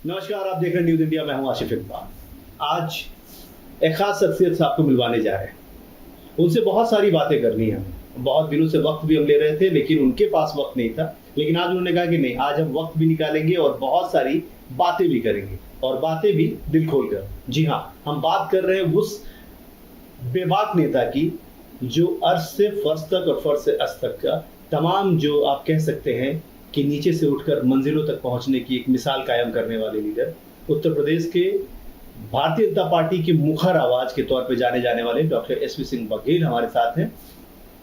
नमस्कार, आप देख रहे हैं न्यूज़ इंडिया। मैं हूं आशिफ इकबाल। आज एक खास शख्सियत से आपको मिलवाने जा रहे हैं। उनसे बहुत सारी बातें करनी है हमें। बहुत दिनों से वक्त भी हम ले रहे थे, लेकिन उनके पास वक्त नहीं था। लेकिन आज उन्होंने कहा कि नहीं, आज हम वक्त भी निकालेंगे और बहुत सारी बातें भी करेंगे, और बातें भी दिल खोल कर। जी हाँ, हम बात कर रहे हैं उस बेबाक नेता की जो अर्श से फर्श तक और फर्श से अर्श तक का तमाम, जो आप कह सकते हैं कि नीचे से उठकर मंजिलों तक पहुंचने की एक मिसाल कायम करने वाले लीडर, उत्तर प्रदेश के भारतीय जनता पार्टी की मुखर आवाज के तौर पे जाने जाने वाले डॉक्टर एसपी सिंह बघेल हमारे साथ हैं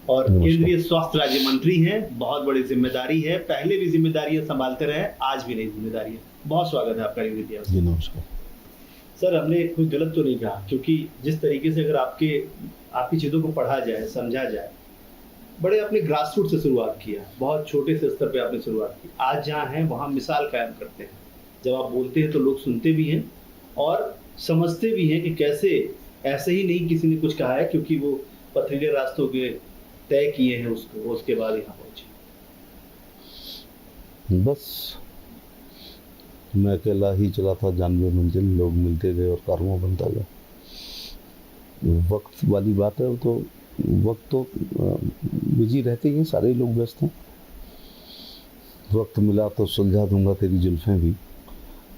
और केंद्रीय स्वास्थ्य राज्य मंत्री हैं। बहुत बड़ी जिम्मेदारी है, पहले भी जिम्मेदारियां संभालते रहे, आज भी नई जिम्मेदारी है। बहुत स्वागत है आपका न्यूज़ इंडिया में। नमस्कार सर, हमने कुछ गलत तो नहीं कहा? क्योंकि जिस तरीके से अगर आपकी चीजों को पढ़ा जाए, समझा जाए, बड़े आपने ग्रास रूट से शुरुआत किया, बहुत छोटे से स्तर पे आपने शुरुआत की। आज जहाँ हैं वहाँ मिसाल कायम करते हैं। जब आप बोलते हैं तो लोग सुनते भी हैं और समझते भी हैं कि कैसे, ऐसे ही नहीं किसी ने कुछ कहा है, क्योंकि वो पथरीले रास्तों के तय किए हैं उसके बाद यहाँ पहुंचे। बस मैं अकेला ही चला था जानवे मंजिल, लोग मिलते गए और कारवां बनता गया। वक्त वाली बात है, तो वक्त तो बिजी रहते ही हैं, सारे लोग व्यस्त हैं। वक्त मिला तो सुलझा दूंगा तेरी जुल्फें भी,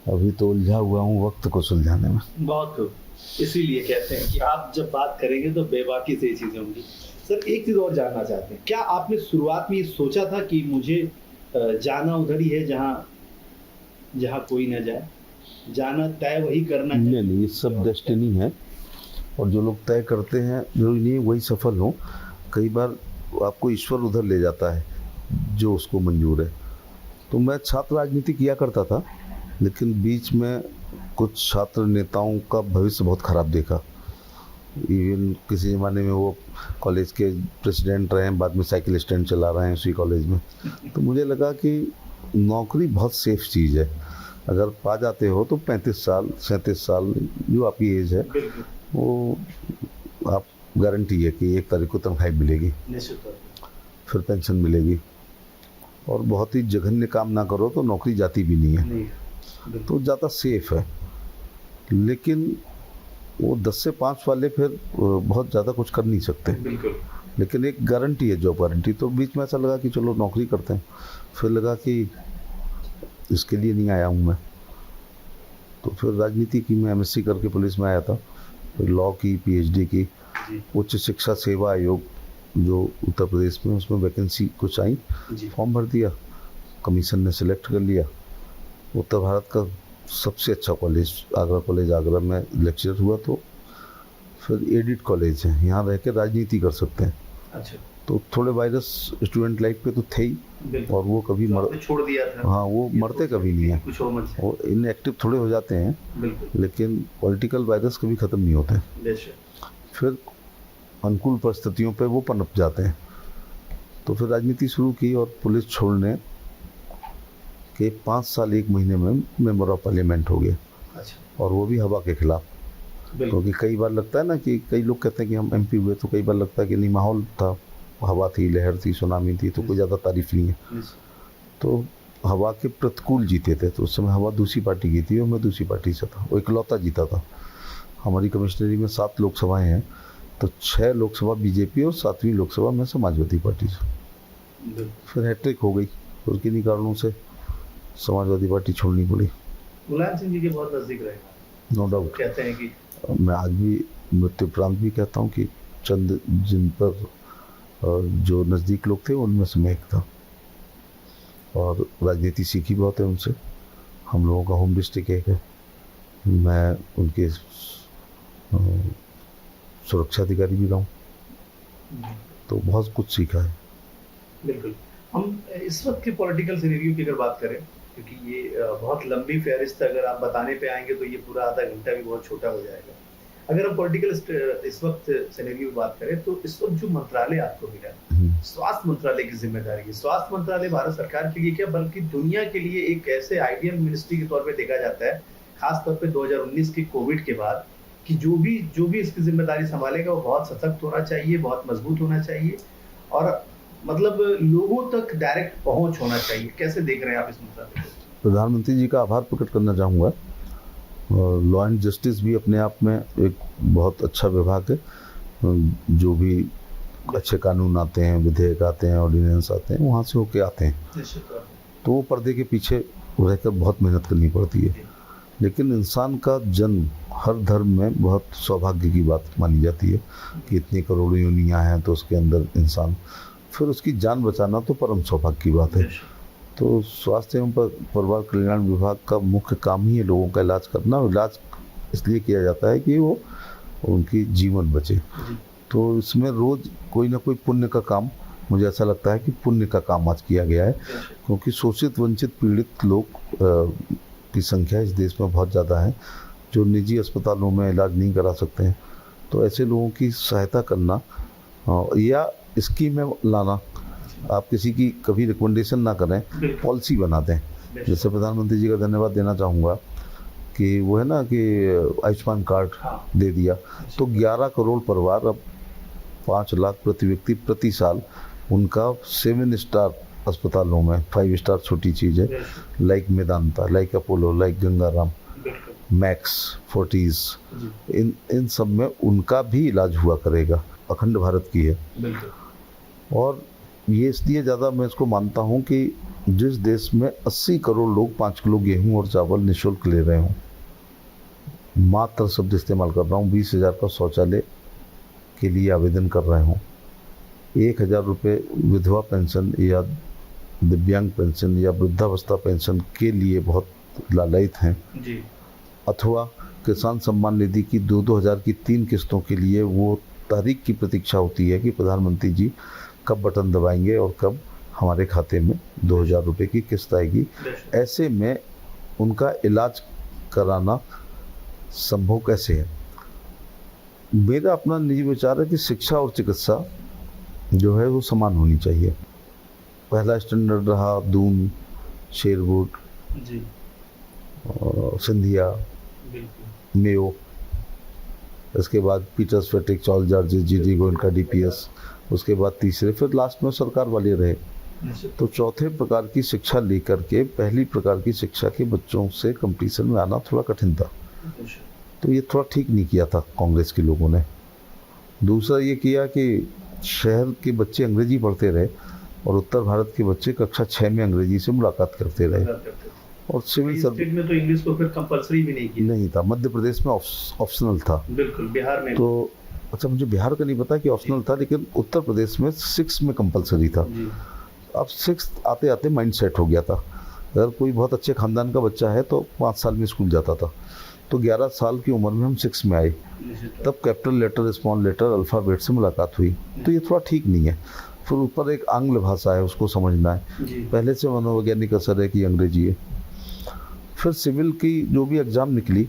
अभी तो उलझा हुआ हूँ वक्त को सुलझाने में। बहुत खूब। इसीलिए कहते हैं कि आप जब बात करेंगे तो बेबाकी से ये चीजें होंगी। सर, एक चीज और जानना चाहते हैं, क्या आपने शुरुआत में ये सोचा था कि मुझे जाना उधर ही है जहाँ कोई न जाए, जाना तय वही करना है? नहीं, ये सब डेस्टिनी है, और जो लोग तय करते हैं जरूरी नहीं वही सफल हो। कई बार आपको ईश्वर उधर ले जाता है जो उसको मंजूर है। तो मैं छात्र राजनीति किया करता था, लेकिन बीच में कुछ छात्र नेताओं का भविष्य बहुत खराब देखा। इवन किसी ज़माने में वो कॉलेज के प्रेसिडेंट रहे हैं, बाद में साइकिल स्टैंड चला रहे हैं उसी कॉलेज में। तो मुझे लगा कि नौकरी बहुत सेफ चीज़ है। अगर पा जाते हो तो 35 साल 37 साल जो आपकी एज है, वो आप गारंटी है कि 1 तारीख को तनख्वाह मिलेगी, फिर पेंशन मिलेगी, और बहुत ही जघन्य काम ना करो तो नौकरी जाती भी नहीं है, तो ज़्यादा सेफ है। लेकिन वो 10 से 5 वाले फिर बहुत ज़्यादा कुछ कर नहीं सकते। लेकिन एक गारंटी है, जॉब गारंटी। तो बीच में ऐसा लगा कि चलो नौकरी करते हैं, फिर लगा कि इसके लिए नहीं आया हूँ मैं। तो फिर राजनीति की, मैं एमएससी करके पुलिस में आया था, फिर लॉ की, पीएचडी की, उच्च शिक्षा सेवा आयोग जो उत्तर प्रदेश में, उसमें वैकेंसी कुछ आई, फॉर्म भर दिया, कमीशन ने सिलेक्ट कर लिया। उत्तर भारत का सबसे अच्छा कॉलेज आगरा कॉलेज, आगरा में लेक्चर हुआ। तो फिर एडिट कॉलेज है, यहाँ रह के राजनीति कर सकते हैं। अच्छा। तो थोड़े वायरस स्टूडेंट लाइफ पे तो थे ही, और वो कभी छोड़ दिया था। हाँ, वो मरते कभी नहीं है, वो इनएक्टिव थोड़े हो जाते हैं, लेकिन पॉलिटिकल वायरस कभी ख़त्म नहीं होते। फिर अनुकूल परिस्थितियों पे वो पनप जाते हैं। तो फिर राजनीति शुरू की, और पुलिस छोड़ने के 5 साल 1 महीने में मेंबर ऑफ पार्लियामेंट हो गए। अच्छा। और वो भी हवा के खिलाफ। क्योंकि कई बार लगता है ना कि कई लोग कहते हैं कि हम एमपी हुए, तो कई बार लगता है कि नहीं, माहौल था, हवा थी, लहर थी, सुनामी थी, तो कोई ज़्यादा तारीफ नहीं है। तो हवा के प्रतिकूल जीते थे। तो उस समय हवा दूसरी पार्टी की थी और मैं दूसरी पार्टी से था, वो इकलौता जीता था। हमारी कमिश्नरी में 7 लोकसभाएँ हैं, तो 6 लोकसभा बीजेपी और 7वीं लोकसभा में समाजवादी पार्टी से। फिर हैट्रिक हो गई, और किन्हीं कारणों से समाजवादी पार्टी छोड़नी पड़ी। मुलायम सिंह जी के बहुत नजदीक रहे, नो डाउट। कहते हैं कि मैं आज भी मृत्यु उपरांत भी कहता हूँ कि चंद जिन पर जो नज़दीक लोग थे उनमें से मैं एक था, और राजनीति सीखी बहुत है उनसे। हम लोगों का होम डिस्ट्रिक्ट एक है, मैं उनके सुरक्षा अधिकारी भी रहा हूँ, तो बहुत कुछ सीखा है। बिल्कुल। हम इस वक्त के पॉलिटिकल सिनेरियो की अगर बात करें, क्योंकि ये बहुत लंबी फहरिस्त, अगर आप बताने पे आएंगे तो ये पूरा आधा घंटा भी बहुत छोटा हो जाएगा। अगर हम पॉलिटिकल इस वक्त सिनेरियो की बात करें, तो इस वक्त जो मंत्रालय आपको मिला, स्वास्थ्य मंत्रालय की जिम्मेदारी है। स्वास्थ्य मंत्रालय भारत सरकार के लिए क्या, बल्कि दुनिया के लिए एक ऐसे आइडियल मिनिस्ट्री के तौर पे देखा जाता है, खासतौर पे 2019 के कोविड के बाद, कि जो भी इसकी जिम्मेदारी संभालेगा वो बहुत सशक्त होना चाहिए, बहुत मजबूत होना चाहिए, और मतलब लोगों तक डायरेक्ट पहुंच होना चाहिए। कैसे देख रहे हैं आप इस मंत्रालय को? प्रधानमंत्री जी का आभार प्रकट करना चाहूँगा। लॉ एंड जस्टिस भी अपने आप में एक बहुत अच्छा विभाग है। जो भी अच्छे कानून आते हैं, विधेयक आते हैं, ऑर्डिनेंस आते हैं, वहाँ से होके आते हैं। तो वो पर्दे के पीछे रहकर बहुत मेहनत करनी पड़ती है। लेकिन इंसान का जन्म हर धर्म में बहुत सौभाग्य की बात मानी जाती है कि इतनी करोड़ों योनियाँ हैं तो उसके अंदर इंसान, फिर उसकी जान बचाना तो परम सौभाग्य की बात है। तो स्वास्थ्य एवं परिवार कल्याण विभाग का मुख्य काम ही है लोगों का इलाज करना। इलाज इसलिए किया जाता है कि वो उनकी जीवन बचे। तो इसमें रोज़ कोई ना कोई पुण्य का काम, मुझे ऐसा लगता है कि पुण्य का काम आज किया गया है, क्योंकि शोषित वंचित पीड़ित लोग की संख्या इस देश में बहुत ज़्यादा है जो निजी अस्पतालों में इलाज नहीं करा सकते हैं। तो ऐसे लोगों की सहायता करना या स्कीमें लाना, आप किसी की कभी रिकमेंडेशन ना करें, पॉलिसी बना दें। जैसे प्रधानमंत्री जी का धन्यवाद देना चाहूँगा कि वो है ना कि आयुष्मान कार्ड दे दिया, तो 11 करोड़ परिवार अब 5 लाख प्रति व्यक्ति प्रति साल उनका 7 स्टार अस्पतालों में, 5 स्टार छोटी चीज़ है, like Medanta, like Apollo, like Gangaram, Max, Fortis, इन सब में उनका भी इलाज हुआ करेगा। अखंड भारत की है। और ये इसलिए ज़्यादा मैं इसको मानता हूँ कि जिस देश में 80 करोड़ लोग 5 किलो गेहूं और चावल निःशुल्क ले रहे हों, मात्र शब्द इस्तेमाल कर रहा हूँ, 20,000 का शौचालय के लिए आवेदन कर रहे हों, 1,000 रुपये विधवा पेंशन या दिव्यांग पेंशन या वृद्धावस्था पेंशन के लिए बहुत लालायित हैं जी। अथवा किसान सम्मान निधि की 2-2 हज़ार की 3 किस्तों के लिए वो तारीख की प्रतीक्षा होती है कि प्रधानमंत्री जी कब बटन दबाएंगे और कब हमारे खाते में 2,000 रुपये की किस्त आएगी। ऐसे में उनका इलाज कराना संभव कैसे है? मेरा अपना निजी विचार है कि शिक्षा और चिकित्सा जो है वो समान होनी चाहिए। पहला स्टैंडर्ड रहा दून, शेरवुड, सिंधिया, मेयो, इसके बाद पीटर्स फेटिक, Charles George, G D. Goenka, DPS, उसके बाद तीसरे, फिर लास्ट में सरकार वाले रहे। तो चौथे प्रकार की शिक्षा लेकर के पहली प्रकार की शिक्षा के बच्चों से कंपटीशन में आना थोड़ा कठिन था। तो ये थोड़ा ठीक नहीं किया था कांग्रेस के लोगों ने। दूसरा ये किया कि शहर के बच्चे अंग्रेजी पढ़ते रहे और उत्तर भारत के बच्चे कक्षा 6 में अंग्रेजी से मुलाकात करते रहे। और सिविल सर्विस में तो इंग्लिश को फिर कंपलसरी भी नहीं था। मध्य प्रदेश में ऑप्शनल था। बिल्कुल, बिहार में तो अच्छा, मुझे बिहार का नहीं पता कि ऑप्शनल था, लेकिन उत्तर प्रदेश में 6 में कंपलसरी था। अब 6 आते आते माइंड सेट हो गया था। अगर कोई बहुत अच्छे खानदान का बच्चा है तो 5 साल में स्कूल जाता था। तो 11 साल की उम्र में हम 6 में आए, तब capital letter, small letter, alphabet से मुलाकात हुई। तो ये थोड़ा ठीक नहीं है। फिर ऊपर एक आंग्ल भाषा है, उसको समझना है। पहले से मनोवैज्ञानिक असर है कि अंग्रेजी है। फिर सिविल की जो भी एग्ज़ाम निकली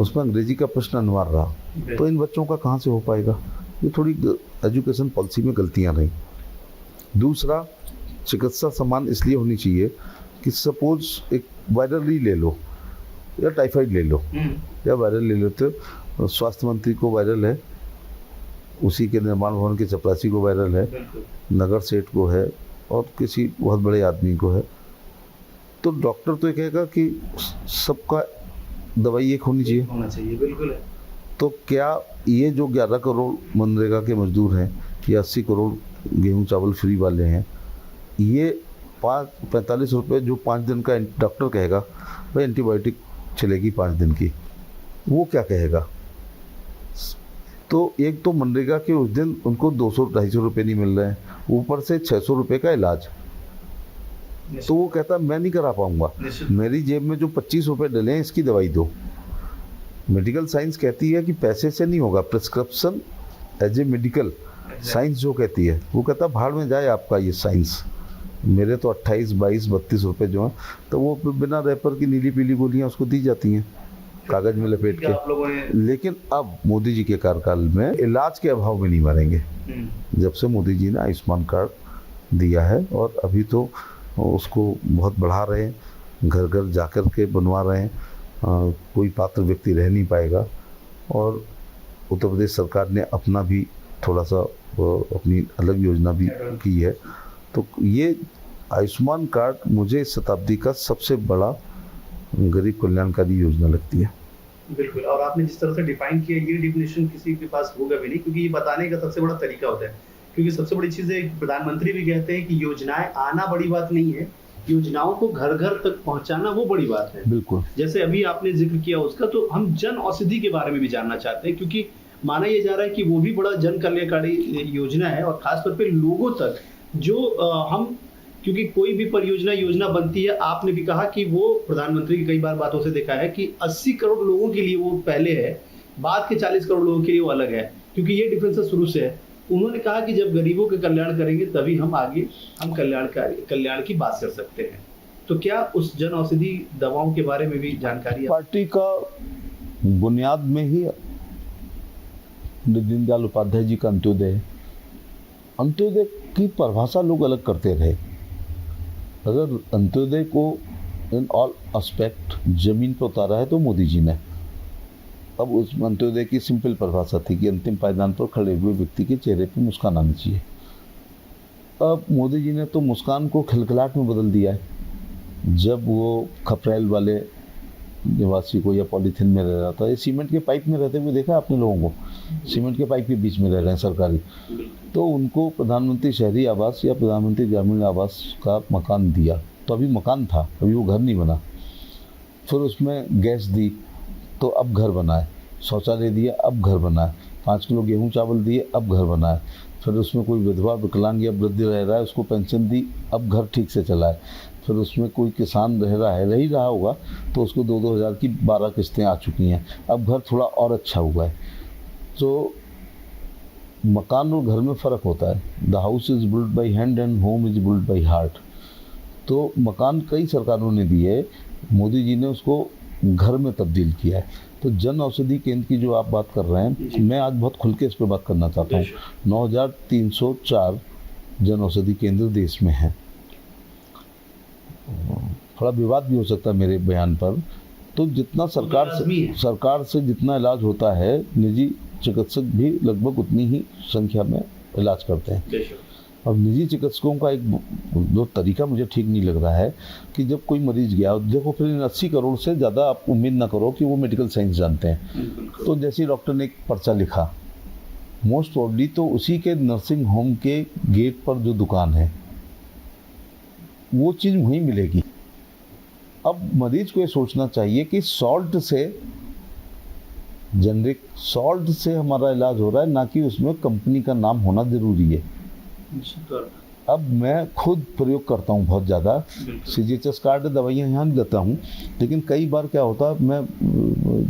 उसमें अंग्रेजी का प्रश्न अनिवार्य रहा। तो इन बच्चों का कहाँ से हो पाएगा? ये थोड़ी एजुकेशन पॉलिसी में गलतियाँ रहीं। दूसरा, चिकित्सा समान इसलिए होनी चाहिए कि सपोज एक वायरल ही ले लो या टाइफाइड ले लो या वायरल ले लेते हो, स्वास्थ्य मंत्री को वायरल है, उसी के निर्माण भवन के चपरासी को वायरल है, नगर सेठ को है और किसी बहुत बड़े आदमी को है, तो डॉक्टर तो ये कहेगा कि सबका दवाई एक होनी चाहिए। बिल्कुल है। तो क्या ये जो 11 करोड़ मनरेगा के मजदूर हैं या 80 करोड़ गेहूं चावल फ्री वाले हैं, ये 45 रुपये जो 5 दिन का डॉक्टर कहेगा भाई एंटीबायोटिक चलेगी 5 दिन की, वो क्या कहेगा? तो एक तो मनरेगा के उस दिन उनको 200-250 रुपये नहीं मिल रहे हैं, ऊपर से 600 रुपये का इलाज। तो वो कहता मैं नहीं करा पाऊंगा, मेरी जेब में जो 25 रुपये डले हैं इसकी दवाई दो। मेडिकल साइंस कहती है कि पैसे से नहीं होगा, prescription as a medical science जो कहती है, वो कहता भाड़ में जाए आपका ये साइंस। मेरे तो 28, 22, 32 रुपये जो हैं, तो वो बिना रैपर की नीली पीली गोलियां उसको दी जाती हैं कागज में लपेट के। लेकिन अब मोदी जी के कार्यकाल में इलाज के अभाव में नहीं मरेंगे। जब से मोदी जी ने आयुष्मान कार्ड दिया है, और अभी तो उसको बहुत बढ़ा रहे हैं, घर घर जाकर के बनवा रहे हैं, कोई पात्र व्यक्ति रह नहीं पाएगा। और उत्तर प्रदेश सरकार ने अपना भी थोड़ा सा अपनी अलग योजना भी की है। तो ये आयुष्मान कार्ड मुझे इस शताब्दी का सबसे बड़ा गरीब कल्याणकारी योजना लगती है। बिल्कुल, और आपने जिस तरह से डिफाइन किया, ये डिफिनेशन किसी के पास होगा भी नहीं, क्योंकि ये बताने का सबसे बड़ा तरीका होता है। क्योंकि सबसे बड़ी चीज़ है, प्रधानमंत्री भी कहते हैं कि योजनाएं आना बड़ी बात नहीं है, योजनाओं को घर घर तक पहुंचाना वो बड़ी बात है। बिल्कुल। जैसे अभी आपने जिक्र किया उसका, तो हम जन औषधि के बारे में भी जानना चाहते हैं, क्योंकि माना यह जा रहा है कि वो भी बड़ा जन कल्याणकारी योजना है, और खासतौर पे लोगों तक जो हम, क्योंकि कोई भी परियोजना योजना बनती है, आपने भी कहा कि वो प्रधानमंत्री की कई बार बातों से देखा है कि 80 करोड़ लोगों के लिए वो पहले है, बाद के 40 करोड़ लोगों के लिए वो अलग है, क्योंकि ये डिफरेंस शुरू से है। उन्होंने कहा कि जब गरीबों का कल्याण करेंगे तभी हम आगे कल्याण की बात कर सकते हैं। तो क्या उस जन औषधि दवाओं के बारे में भी जानकारी है? पार्टी का बुनियाद में ही दीनदयाल उपाध्याय जी का अंत्योदय है। अंत्योदय की परिभाषा लोग अलग करते रहे। अगर अंत्योदय को इन ऑल एस्पेक्ट जमीन पर उतारा है तो मोदी जी ने। अब उस अंत्योदय की सिंपल परिभाषा थी कि अंतिम पायदान पर खड़े हुए व्यक्ति के चेहरे पर मुस्कान आनी चाहिए। अब मोदी जी ने तो मुस्कान को खिलखिलाहट में बदल दिया है। जब वो खपरेल वाले निवासी को या पॉलीथीन में रह रहा था, ये सीमेंट के पाइप में रहते हुए देखा आपने लोगों को, सीमेंट के पाइप के बीच में रह रहे हैं सरकारी, तो उनको प्रधानमंत्री शहरी आवास या प्रधानमंत्री ग्रामीण आवास का मकान दिया। तो अभी मकान था, अभी वो घर नहीं बना। फिर उसमें गैस दी तो अब घर बना है, शौचालय दिया अब घर बना है, 5 किलो गेहूँ चावल दिए अब घर बना है। फिर उसमें कोई विधवा विकलांग या वृद्ध रह रहा है, उसको पेंशन दी, अब घर ठीक से चला है। फिर उसमें कोई किसान रह ही रहा होगा तो उसको 2-2 हज़ार की 12 किस्तें आ चुकी हैं, अब घर थोड़ा और अच्छा हुआ है। तो मकान और घर में फ़र्क होता है। The house is build by hand and home is build by heart. तो मकान कई सरकारों ने दिए, मोदी जी ने उसको घर में तब्दील किया है। तो जन औषधि केंद्र की जो आप बात कर रहे हैं, मैं आज बहुत खुल के इस पर बात करना चाहता हूँ। 9304 जन औषधि केंद्र देश में हैं। थोड़ा विवाद भी हो सकता है मेरे बयान पर। तो जितना सरकार से जितना इलाज होता है, निजी चिकित्सक भी लगभग उतनी ही संख्या में इलाज करते हैं। अब निजी चिकित्सकों का एक जो तरीका मुझे ठीक नहीं लग रहा है कि जब कोई मरीज गया, देखो फिर इन 80 करोड़ से ज़्यादा आप उम्मीद ना करो कि वो मेडिकल साइंस जानते हैं। तो जैसे डॉक्टर ने एक पर्चा लिखा, मोस्ट प्रॉब्ली तो उसी के नर्सिंग होम के गेट पर जो दुकान है वो चीज़ वहीं मिलेगी। अब मरीज को ये सोचना चाहिए कि सॉल्ट से, जेनरिक सॉल्ट से हमारा इलाज हो रहा है, ना कि उसमें कंपनी का नाम होना ज़रूरी है। अब मैं खुद प्रयोग करता हूँ बहुत ज़्यादा, CGHS कार्ड दवाइयाँ यहाँ नहीं लेता हूँ, लेकिन कई बार क्या होता है, मैं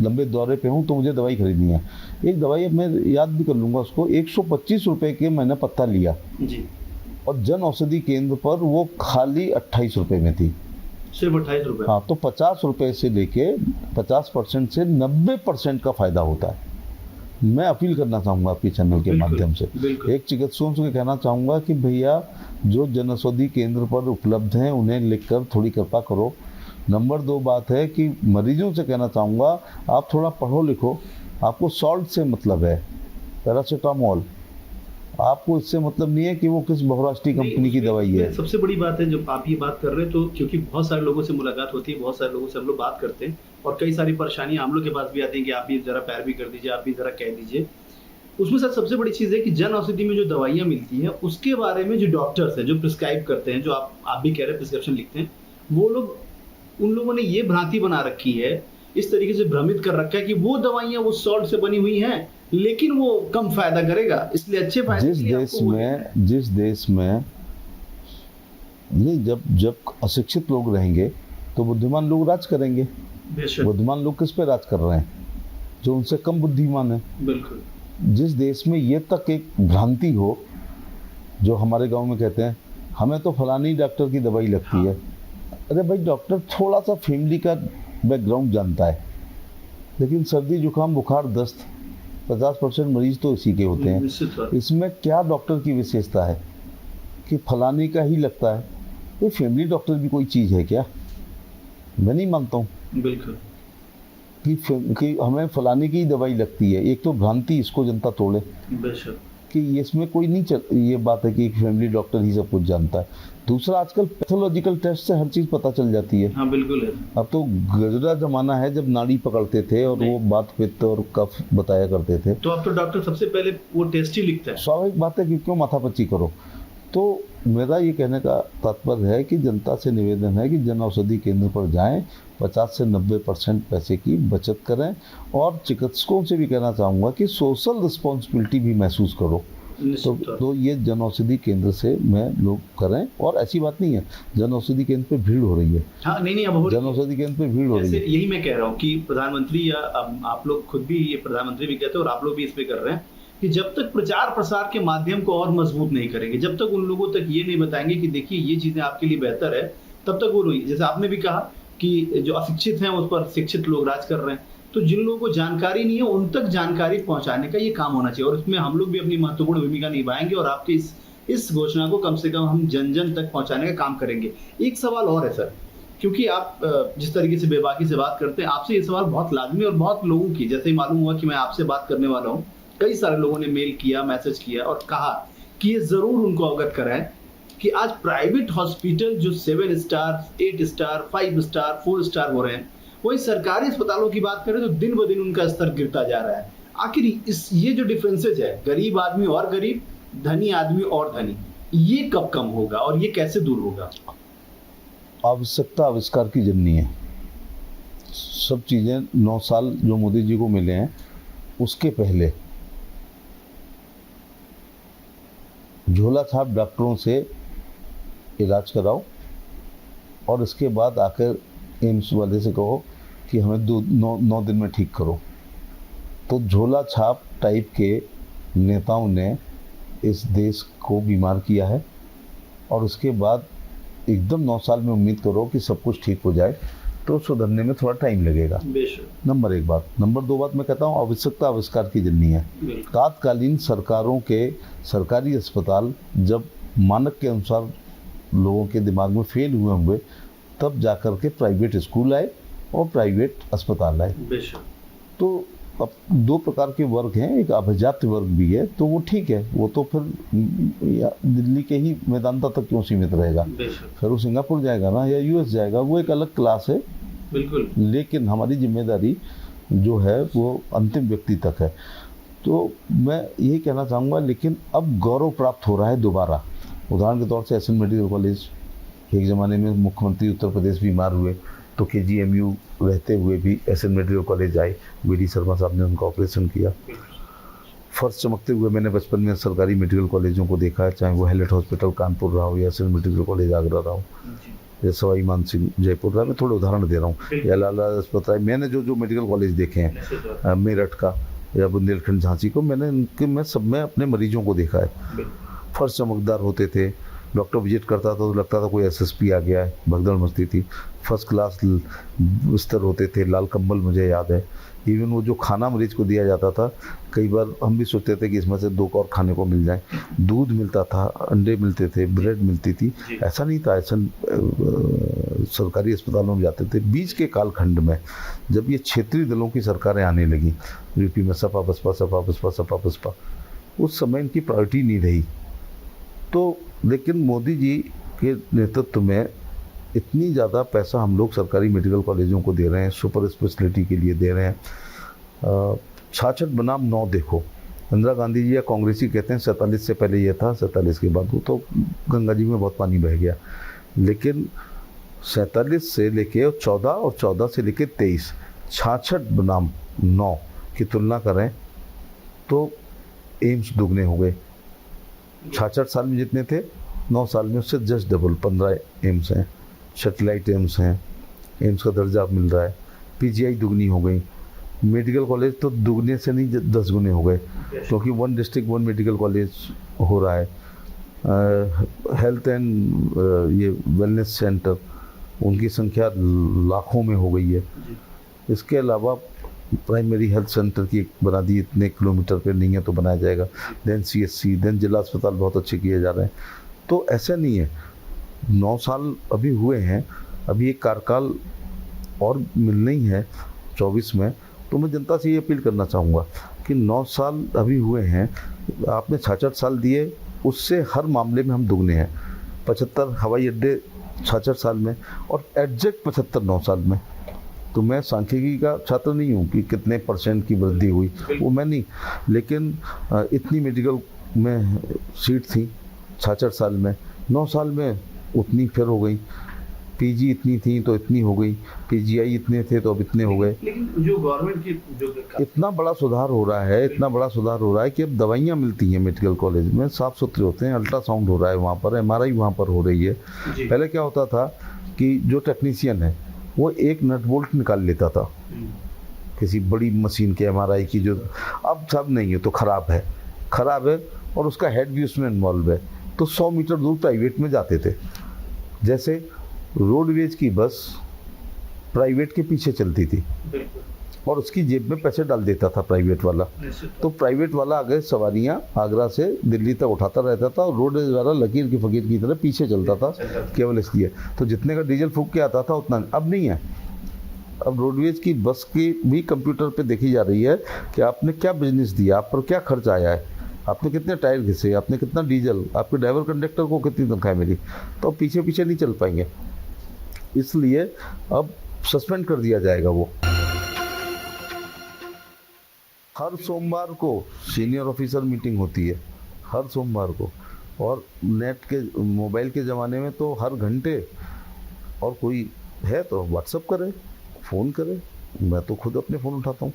लंबे दौरे पे हूँ तो मुझे दवाई खरीदनी है। एक दवाई मैं याद भी कर लूँगा उसको, 125 रुपये के मैंने पत्ता लिया जी। और जन औषधि केंद्र पर वो खाली 28 रुपये में थी, सिर्फ 28 रुपये। हाँ, तो 50 रुपये से लेके 50% से 90% का फ़ायदा होता है। मैं अपील करना चाहूँगा आपके चैनल के माध्यम से, एक चिकित्सकों से कहना चाहूँगा कि भैया जो जन औषधि केंद्र पर उपलब्ध हैं उन्हें लिखकर थोड़ी कृपा करो। नंबर 2 बात है कि मरीजों से कहना चाहूँगा, आप थोड़ा पढ़ो लिखो। आपको सॉल्ट से मतलब है, पैरासीटामोल, आपको इससे मतलब नहीं है कि वो किस बहुराष्ट्रीय कंपनी की दवाई है। सबसे बड़ी बात है जब आप ये बात कर रहे हैं, तो क्योंकि बहुत सारे लोगों से मुलाकात होती है, बहुत सारे लोगों से हम लोग बात करते हैं, और कई सारी परेशानियां हम लोग के पास भी आती हैं कि आप भी जरा पैर भी कर दीजिए, आप भी जरा कह दीजिए। उसमें सर सबसे बड़ी चीज़ है कि जन औषधि में जो दवाइयाँ मिलती हैं उसके बारे में जो डॉक्टर्स हैं, जो प्रिस्क्राइब करते हैं, जो आप भी कह रहे हैं प्रिस्क्रिप्शन लिखते हैं, वो लोग, उन लोगों ने ये भ्रांति बना रखी है, इस तरीके से भ्रमित कर रखा है कि वो दवाइयाँ वो सॉल्ट से बनी हुई हैं लेकिन वो कम फायदा करेगा, इसलिए अच्छे फायदे। जिस देश में नहीं, जब अशिक्षित लोग रहेंगे तो बुद्धिमान लोग राज करेंगे। बुद्धिमान लोग किस पे राज कर रहे हैं? जो उनसे कम बुद्धिमान है। बिल्कुल। जिस देश में ये तक एक भ्रांति हो, जो हमारे गांव में कहते हैं हमें तो फलानी डॉक्टर की दवाई लगती है। अरे भाई, डॉक्टर थोड़ा सा फैमिली का बैकग्राउंड जानता है, लेकिन सर्दी जुकाम बुखार दस्त 50% मरीज तो इसी के होते हैं। इसमें क्या डॉक्टर की विशेषता है कि फलाने का ही लगता है? कोई फैमिली डॉक्टर भी कोई चीज़ है क्या? मैं नहीं मानता हूँ। बिल्कुल कि हमें फलाने की दवाई लगती है। एक तो भ्रांति, इसको जनता तोड़े कि इसमें कोई नहीं ये बात है कि एक फैमिली डॉक्टर ही सब कुछ जानता है। दूसरा, आजकल पैथोलॉजिकल टेस्ट से हर चीज पता चल जाती है। हाँ बिल्कुल है। अब तो गजरा जमाना है जब नाड़ी पकड़ते थे और वो बात पित्त और कफ बताया करते थे। तो अब तो डॉक्टर सबसे पहले वो टेस्ट ही लिखता है। स्वाभाविक बात है कि क्यों माथापच्ची करो। तो मेरा ये कहने का तात्पर्य है कि जनता से निवेदन है कि जन औषधि केंद्र पर जाएं, 50 से 90% पैसे की बचत करें, और चिकित्सकों से भी कहना चाहूँगा कि सोशल रिस्पॉन्सिबिलिटी भी महसूस करो। तो ये जन औषधि केंद्र से मैं लोग करें, और ऐसी बात नहीं है जन औषधि केंद्र पे भीड़ हो रही है। हाँ नहीं अब जन औषधि केंद्र पे भीड़ हो रही है। यही मैं कह रहा हूँ कि प्रधानमंत्री या आप लोग खुद भी, ये प्रधानमंत्री भी कहते हैं और आप लोग भी इस पे कर रहे हैं कि जब तक प्रचार प्रसार के माध्यम को और मजबूत नहीं करेंगे, जब तक उन लोगों तक ये नहीं बताएंगे कि देखिए ये चीजें आपके लिए बेहतर है, तब तक वो लोग, जैसे आपने भी कहा कि जो अशिक्षित हैं उस पर शिक्षित लोग राज कर रहे हैं, तो जिन लोगों को जानकारी नहीं है उन तक जानकारी पहुंचाने का ये काम होना चाहिए, और इसमें हम लोग भी अपनी महत्वपूर्ण भूमिका निभाएंगे और आपके इस घोषणा को कम से कम हम जन जन तक पहुंचाने का काम करेंगे। एक सवाल और है सर, क्योंकि आप जिस तरीके से बेबाकी से बात करते हैं, आपसे ये सवाल बहुत लाजमी और बहुत लोगों की, जैसे ही मालूम हुआ कि मैं आपसे बात करने वाला हूँ, कई सारे लोगों ने मेल किया, मैसेज किया और कहा कि ये जरूर उनको अवगत कराएं कि आज प्राइवेट हॉस्पिटल जो 7 स्टार, 8 स्टार, 5 स्टार, 4 स्टार हो रहे हैं, वही सरकारी अस्पतालों की बात करें तो दिन ब दिन उनका स्तर गिरता जा रहा है। आखिर ये जो डिफरेंसेज है, गरीब आदमी और गरीब, धनी आदमी और धनी, ये कब कम होगा और ये कैसे दूर होगा? आवश्यकता आविष्कार की जननी है। सब चीजें 9 साल जो मोदी जी को मिले हैं उसके पहले झोला छाप डॉक्टरों से इलाज कराओ, और इसके बाद आकर एम्स वाले से कहो कि हमें 9 दिन में ठीक करो। तो झोला छाप टाइप के नेताओं ने इस देश को बीमार किया है, और उसके बाद एकदम 9 साल में उम्मीद करो कि सब कुछ ठीक हो जाए, तो सुधरने में थोड़ा टाइम लगेगा। नंबर 1 बात। नंबर 2 बात मैं कहता हूँ, आवश्यकता आविष्कार की जननी है। तात्कालीन सरकारों के सरकारी अस्पताल जब मानक के अनुसार लोगों के दिमाग में फेल हुए होंगे, तब जाकर के प्राइवेट स्कूल आए और प्राइवेट अस्पताल आए। तो अब 2 प्रकार के वर्ग हैं, एक अभिजात वर्ग भी है, तो वो ठीक है, वो तो फिर दिल्ली के ही मैदानता तक क्यों सीमित रहेगा, फिर वो सिंगापुर जाएगा ना या यूएस जाएगा, वो एक अलग क्लास है। बिल्कुल। लेकिन हमारी जिम्मेदारी जो है वो अंतिम व्यक्ति तक है। तो मैं यही कहना चाहूँगा, लेकिन अब गौरव प्राप्त हो रहा है दोबारा। उदाहरण के तौर से एसएन मेडिकल कॉलेज, एक ज़माने में मुख्यमंत्री उत्तर प्रदेश बीमार हुए तो KGMU रहते हुए भी एसएन मेडिकल कॉलेज आए, BD शर्मा साहब ने उनका ऑपरेशन किया। फर्स्ट चमकते हुए मैंने बचपन में सरकारी मेडिकल कॉलेजों को देखा है, चाहे वो हैलेट हॉस्पिटल कानपुर रहा हो या एसएन मेडिकल कॉलेज आगरा रहा हो या सवाई मानसिंह जयपुर रहा। मैं थोड़े उदाहरण दे रहा हूँ, या लाला अस्पताल। मैंने जो मेडिकल कॉलेज देखे हैं, मेरठ का या बुंदेलखंड झांसी को, मैं सब में अपने मरीजों को देखा है। फर्स्ट चमकदार होते थे, डॉक्टर विजिट करता था तो लगता था कोई SSP आ गया है, भगदड़ मचती थी। फर्स्ट क्लास बिस्तर होते थे, लाल कंबल मुझे याद है। इवन वो जो खाना मरीज को दिया जाता था, कई बार हम भी सोचते थे कि इसमें से 2 और खाने को मिल जाए। दूध मिलता था, अंडे मिलते थे, ब्रेड मिलती थी। ऐसा नहीं था, ऐसा सरकारी अस्पतालों में जाते थे। बीच के कालखंड में जब ये क्षेत्रीय दलों की सरकारें आने लगी, यूपी में सपा बसपा सपा बसपा सपा बसपा, उस समय इनकी प्रायोरिटी नहीं रही। तो लेकिन मोदी जी के नेतृत्व में इतनी ज़्यादा पैसा हम लोग सरकारी मेडिकल कॉलेजों को दे रहे हैं, सुपर स्पेशलिटी के लिए दे रहे हैं। 66 बनाम 9 देखो, इंदिरा गांधी जी या कांग्रेसी कहते हैं 47 से पहले ये था, 47 के बाद वो तो गंगा जी में बहुत पानी बह गया। लेकिन 47 से लेके 14 और 14 से लेके 23, 66 बनाम 9 की तुलना करें तो एम्स दुगने हो गए। 66 साल में जितने थे, 9 साल में उससे जस्ट डबल, 15 एम्स हैं, सैटेलाइट एम्स हैं, एम्स का दर्जा मिल रहा है। PGI दुगनी हो गई। मेडिकल कॉलेज तो दुगने से नहीं 10 गुने हो गए, क्योंकि 1 डिस्ट्रिक्ट 1 मेडिकल कॉलेज हो रहा है। हेल्थ एंड ये वेलनेस सेंटर, उनकी संख्या लाखों में हो गई है। इसके अलावा प्राइमरी हेल्थ सेंटर की बना दी, इतने किलोमीटर पे नहीं है तो बनाया जाएगा। देन CSC, देन जिला अस्पताल बहुत अच्छे किए जा रहे हैं। तो ऐसा नहीं है, 9 साल अभी हुए हैं, अभी एक कार्यकाल और मिलना ही है 24 में, तो मैं जनता से ये अपील करना चाहूँगा कि 9 साल अभी हुए हैं, आपने 66 साल दिए, उससे हर मामले में हम दुगने हैं। 75 हवाई अड्डे 66 साल में और एग्जैक्ट 75 9 साल में। तो मैं सांख्यिकी का छात्र नहीं हूँ कि कितने % की वृद्धि हुई, वो मैं नहीं, लेकिन इतनी मेडिकल में सीट थी 66 साल में, 9 साल में उतनी फिर हो गई, पीजी इतनी थी तो इतनी हो गई, पीजीआई इतने थे तो अब इतने हो गए। लेकिन जो गवर्नमेंट की जो इतना बड़ा सुधार हो रहा है, इतना बड़ा सुधार हो रहा है कि अब दवाइयाँ मिलती हैं मेडिकल कॉलेज में, साफ सुथरे होते हैं, अल्ट्रासाउंड हो रहा है वहाँ पर, MRI वहाँ पर हो रही है। जी। पहले क्या होता था कि जो टेक्नीशियन है वो एक नट बोल्ट निकाल लेता था किसी बड़ी मशीन के MRI की, जो अब सब नहीं है तो ख़राब है और उसका हेड भी उसमें इन्वॉल्व है, तो 100 मीटर दूर प्राइवेट में जाते थे। जैसे रोडवेज की बस प्राइवेट के पीछे चलती थी और उसकी जेब में पैसे डाल देता था प्राइवेट वाला, तो प्राइवेट वाला आगे सवारियां आगरा से दिल्ली तक उठाता रहता था और रोडवेज वाला लकीर की फकीर की तरह पीछे चलता था, केवल इसलिए तो जितने का डीजल फूंक के आता था उतना। अब नहीं है, अब रोडवेज की बस की भी कंप्यूटर पे देखी जा रही है कि आपने क्या बिजनेस दिया, आप पर क्या खर्च आया है, आपने कितने टायर घिसे, आपने कितना डीजल, आपके ड्राइवर कंडक्टर को कितनी तनख्वाह मिली, तो पीछे पीछे नहीं चल पाएंगे, इसलिए अब सस्पेंड कर दिया जाएगा वो। हर सोमवार को सीनियर ऑफिसर मीटिंग होती है, हर सोमवार को, और नेट के मोबाइल के ज़माने में तो हर घंटे, और कोई है तो व्हाट्सअप करे, फ़ोन करे, मैं तो खुद अपने फ़ोन उठाता हूँ,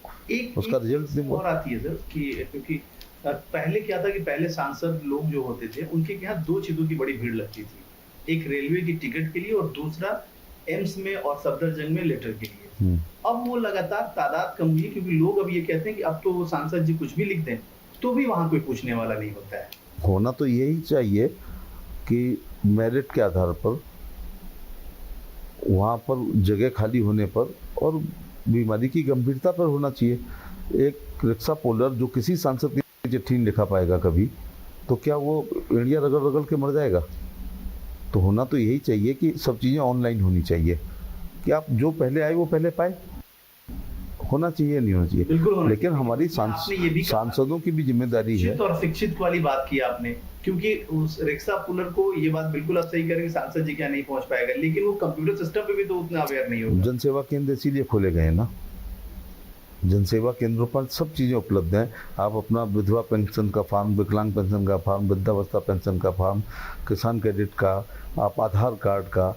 उसका रिजल्ट और आती है सर कि क्योंकि पहले क्या था कि पहले सांसद लोग जो होते थे उनके यहाँ 2 चीज़ों की बड़ी भीड़ लगती थी, एक रेलवे की टिकट के लिए और दूसरा एम्स में और सफदरजंग में लेटर के लिए। अब वो लगातार तादाद कम हुई क्योंकि लोग अब ये कहते हैं कि अब तो वो सांसद जी कुछ भी लिख दें तो भी वहाँ कोई पूछने वाला नहीं होता है। होना तो यही चाहिए कि मेरिट के आधार पर, वहाँ पर जगह खाली होने पर और बीमारी की गंभीरता पर होना चाहिए। एक रिक्शा पोलर जो किसी सांसद की चिट्ठी नहीं लिखा पाएगा कभी, तो क्या वो इंडिया रगड़ रगड़ के मर जाएगा? तो होना तो यही चाहिए कि सब चीज़ें ऑनलाइन होनी चाहिए कि आप जो पहले आए वो पहले पाए, होना चाहिए, नहीं होना चाहिए। लेकिन हमारी सांसदों की भी जिम्मेदारी है। और शिक्षित वाली बात की आपने, क्योंकि उस रिक्शा पुलर को ये बात बिल्कुल आप सही करेंगे, सांसद जी क्या नहीं पहुंच पाएगा, लेकिन वो कंप्यूटर सिस्टम पे भी तो उतना अवेयर नहीं होगा। जनसेवा केंद्र इसीलिए खोले गए ना, जनसेवा केंद्रों पर सब चीज़ें उपलब्ध हैं। आप अपना विधवा पेंशन का फॉर्म, विकलांग पेंशन का फॉर्म, वृद्धावस्था पेंशन का फॉर्म, किसान क्रेडिट का, आप आधार कार्ड का,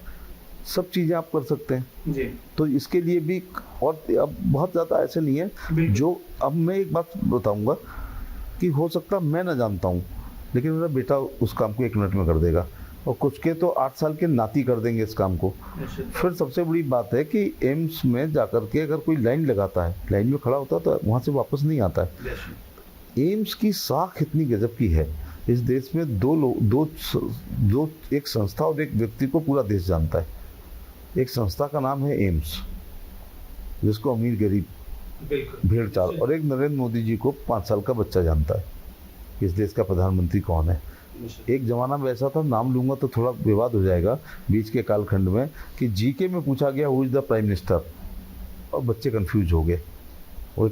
सब चीज़ें आप कर सकते हैं जी। तो इसके लिए भी, और अब बहुत ज़्यादा ऐसे नहीं है जो, अब मैं एक बात बताऊंगा कि हो सकता मैं ना जानता हूँ, लेकिन मेरा बेटा उस काम को 1 मिनट में कर देगा, और कुछ के तो 8 साल के नाती कर देंगे इस काम को। फिर सबसे बड़ी बात है कि एम्स में जाकर के अगर कोई लाइन लगाता है, लाइन में खड़ा होता है तो वहाँ से वापस नहीं आता है। एम्स की साख इतनी गजब की है, इस देश में दो एक संस्था और एक व्यक्ति को पूरा देश जानता है। एक संस्था का नाम है एम्स, जिसको अमीर गरीब भेड़ चाल, और एक नरेंद्र मोदी जी को 5 साल का बच्चा जानता है इस देश का प्रधानमंत्री कौन है। एक जमाना में ऐसा था, नाम लूंगा तो थोड़ा विवाद हो जाएगा, बीच के कालखंड में, कि जीके में पूछा गया who is the prime minister, और बच्चे कंफ्यूज हो गए, वो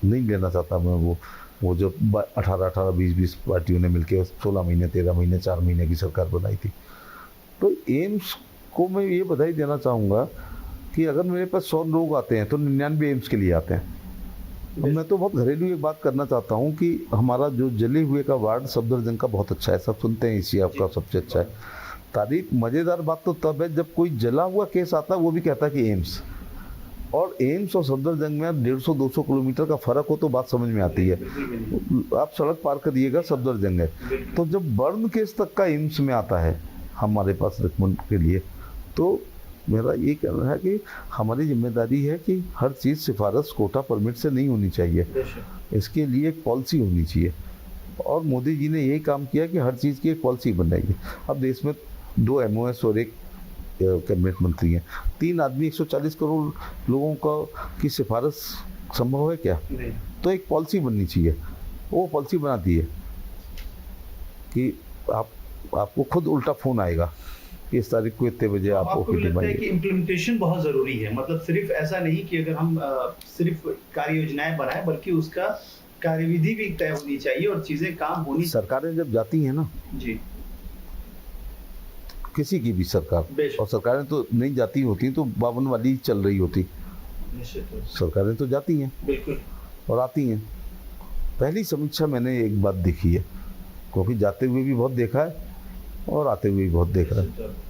नहीं लेना चाहता मैं वो जो 18 20 पार्टियों ने मिलकर 16 महीने 13 महीने 4 महीने की सरकार बनाई थी। तो एम्स को मैं ये बधाई देना चाहूँगा कि अगर मेरे पास 100 लोग आते हैं तो 99 एम्स के लिए आते हैं। अब मैं तो बहुत घरेलू एक बात करना चाहता हूँ कि हमारा जो जले हुए का वार्ड सफदरजंग का बहुत अच्छा है, सब सुनते हैं इसी आपका सबसे अच्छा है। तारीफ मज़ेदार बात तो तब है जब कोई जला हुआ केस आता है, वो भी कहता है कि एम्स, और एम्स और सफदरजंग में 150-200 किलोमीटर का फ़र्क हो तो बात समझ में आती है। आप सड़क पार करिएगा, सफदरजंग है, तो जब बर्न केस तक का एम्स में आता है हमारे पास रिकमेंड के लिए, तो मेरा ये कहना है कि हमारी जिम्मेदारी है कि हर चीज़ सिफारिश कोटा परमिट से नहीं होनी चाहिए, इसके लिए एक पॉलिसी होनी चाहिए, और मोदी जी ने यही काम किया कि हर चीज़ की एक पॉलिसी बनाई। अब देश में 2 MOS और 1 कैबिनेट मंत्री हैं, 3 आदमी 140 करोड़ लोगों का की सिफारिश संभव है क्या? तो एक पॉलिसी बननी चाहिए, वो पॉलिसी बनाती है कि आपको खुद उल्टा फ़ोन आएगा कि इस तारीख को इतने बजे आप आपको भी ओपीडी लगता है कि मांगिए। इम्प्लीमेंटेशन बहुत जरूरी है, मतलब सिर्फ ऐसा नहीं कि अगर हम सिर्फ कार्य योजनाएं बनाएं, बल्कि उसका कार्यविधि भी तय होनी चाहिए और चीजें काम होनी सरकारें जब जाती हैं ना, जी किसी की भी सरकार, बेशक। और सरकारें तो नहीं जाती होती तो 52 वाली चल रही होती, निश्चित रूप से, सरकारें तो जाती हैं बिल्कुल और आती हैं। पहली समीक्षा मैंने एक बात देखी है, क्योंकि जाते हुए भी बहुत देखा है और आते हुए भी बहुत देखा है। निश्चित रूप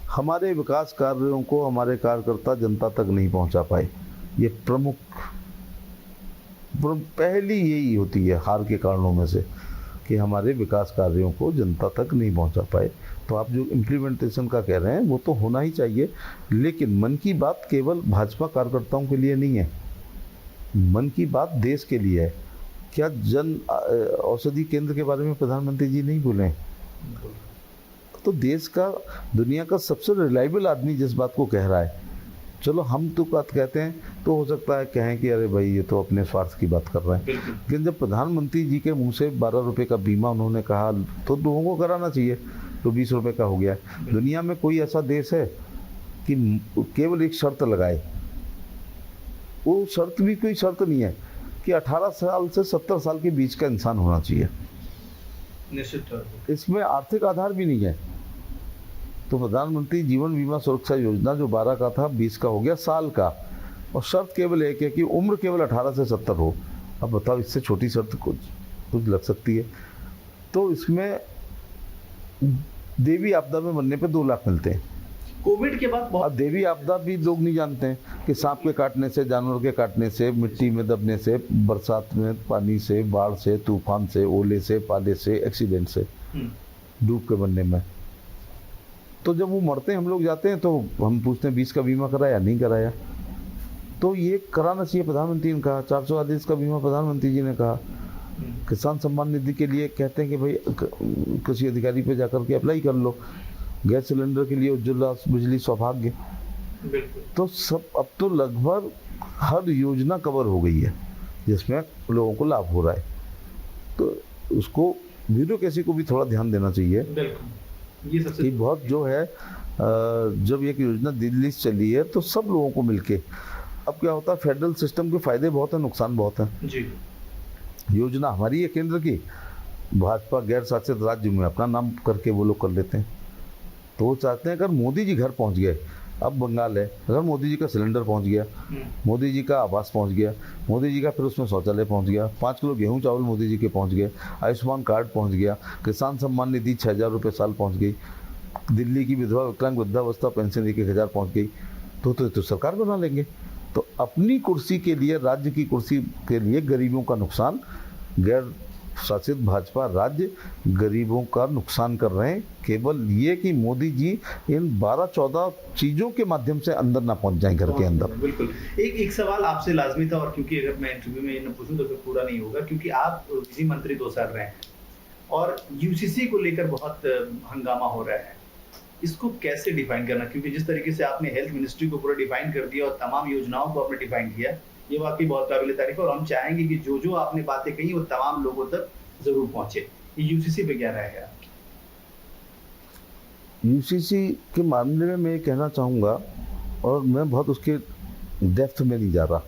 हमारे विकास कार्यों को हमारे कार्यकर्ता जनता तक नहीं पहुंचा पाए, ये पहली यही होती है हार के कारणों में से, कि हमारे विकास कार्यों को जनता तक नहीं पहुंचा पाए। तो आप जो इम्प्लीमेंटेशन का कह रहे हैं वो तो होना ही चाहिए, लेकिन मन की बात केवल भाजपा कार्यकर्ताओं के लिए नहीं है, मन की बात देश के लिए है। क्या जन औषधि केंद्र के बारे में प्रधानमंत्री जी नहीं बोले हैं? बिल्कुल। तो देश का, दुनिया का सबसे रिलायबल आदमी जिस बात को कह रहा है, चलो हम तो बात कहते हैं तो हो सकता है कहें कि अरे भाई ये तो अपने स्वार्थ की बात कर रहे हैं, बिल्कुल। लेकिन जब प्रधानमंत्री जी के मुंह से 12 रुपए का बीमा उन्होंने कहा तो लोगों को कराना चाहिए, तो 20 रुपए का हो गया। दुनिया में कोई ऐसा देश है कि केवल एक शर्त लगाए, वो शर्त भी कोई शर्त नहीं है कि 18 साल से 70 साल के बीच का इंसान होना चाहिए, निश्चित रूप से, इसमें आर्थिक आधार भी नहीं है। तो प्रधानमंत्री जीवन बीमा सुरक्षा योजना जो 12 का था 20 का हो गया साल का, और शर्त केवल एक है कि उम्र केवल 18 से 70 हो। अब बताओ, इससे छोटी शर्त कुछ लग सकती है? तो इसमें देवी आपदा में मरने पे 2 लाख मिलते हैं। कोविड के बाद बहुत अब देवी आपदा भी लोग नहीं जानते हैं कि सांप के काटने से, जानवर के काटने से, मिट्टी में दबने से, बरसात में पानी से, बाढ़ से, तूफान से, ओले से, पाले से, एक्सीडेंट से, डूब के मरने में। तो जब वो मरते हैं, हम लोग जाते हैं तो हम पूछते हैं 20 का बीमा कराया, नहीं कराया। तो ये कराना चाहिए, प्रधानमंत्री ने कहा। 440 का बीमा प्रधानमंत्री जी ने कहा। किसान सम्मान निधि के लिए कहते हैं कि भाई कृषि अधिकारी पे जाकर के अप्लाई कर लो। गैस सिलेंडर के लिए उज्ज्वला बिजली सौभाग्य, बिल्कुल। तो सब अब तो लगभग हर योजना कवर हो गई है जिसमें लोगों को लाभ हो रहा है। तो उसको ब्यूरोक्रेसी को भी थोड़ा ध्यान देना चाहिए बिल्कुल, ये सबसे कि बहुत जो है जब एक योजना दिल्ली से चली है तो सब लोगों को मिलके, अब क्या होता है फेडरल सिस्टम के फायदे बहुत हैं, नुकसान बहुत हैं। जी योजना हमारी है केंद्र की, भाजपा गैर शासित राज्य में अपना नाम करके वो लोग कर लेते हैं। तो वो चाहते हैं अगर मोदी जी घर पहुंच गए, अब बंगाल है, अगर मोदी जी का सिलेंडर पहुंच गया, मोदी जी का आवास पहुंच गया, मोदी जी का फिर उसमें शौचालय पहुंच गया, 5 किलो गेहूं चावल मोदी जी के पहुंच गए, आयुष्मान कार्ड पहुंच गया, किसान सम्मान निधि 6,000 रुपये साल पहुंच गई, दिल्ली की विधवा विकलांग वृद्धावस्था पेंशन 1,000 पहुंच गई, तो सरकार बना लेंगे। तो अपनी कुर्सी के लिए, राज्य की कुर्सी के लिए गरीबों का नुकसान, गैर शासित भाजपा राज्य गरीबों का नुकसान कर रहे हैं। केवल ये कि मोदी जी इन 12-14 चीजों के माध्यम से अंदर ना पहुंच जाएं घर के अंदर। बिल्कुल। एक सवाल आपसे लाजमी था, और क्योंकि अगर मैं इंटरव्यू में ये न पूछूं तो फिर पूरा नहीं होगा, क्योंकि आप विधि मंत्री 2 साल रहे हैं और यूसीसी को लेकर बहुत हंगामा हो रहा है, इसको कैसे डिफाइन करना? क्योंकि जिस तरीके से आपने हेल्थ मिनिस्ट्री को पूरा डिफाइन कर दिया और तमाम योजनाओं को आपने डिफाइन किया, ये वाकई बहुत काबिल तारीफ है, और हम चाहेंगे कि जो जो आपने बातें कही वो तमाम लोगों तक जरूर पहुंचे। ये यूसीसी पे क्या रहेगा? यूसीसी के मामले में मैं ये कहना चाहूँगा, और मैं बहुत उसके डेप्थ में नहीं जा रहा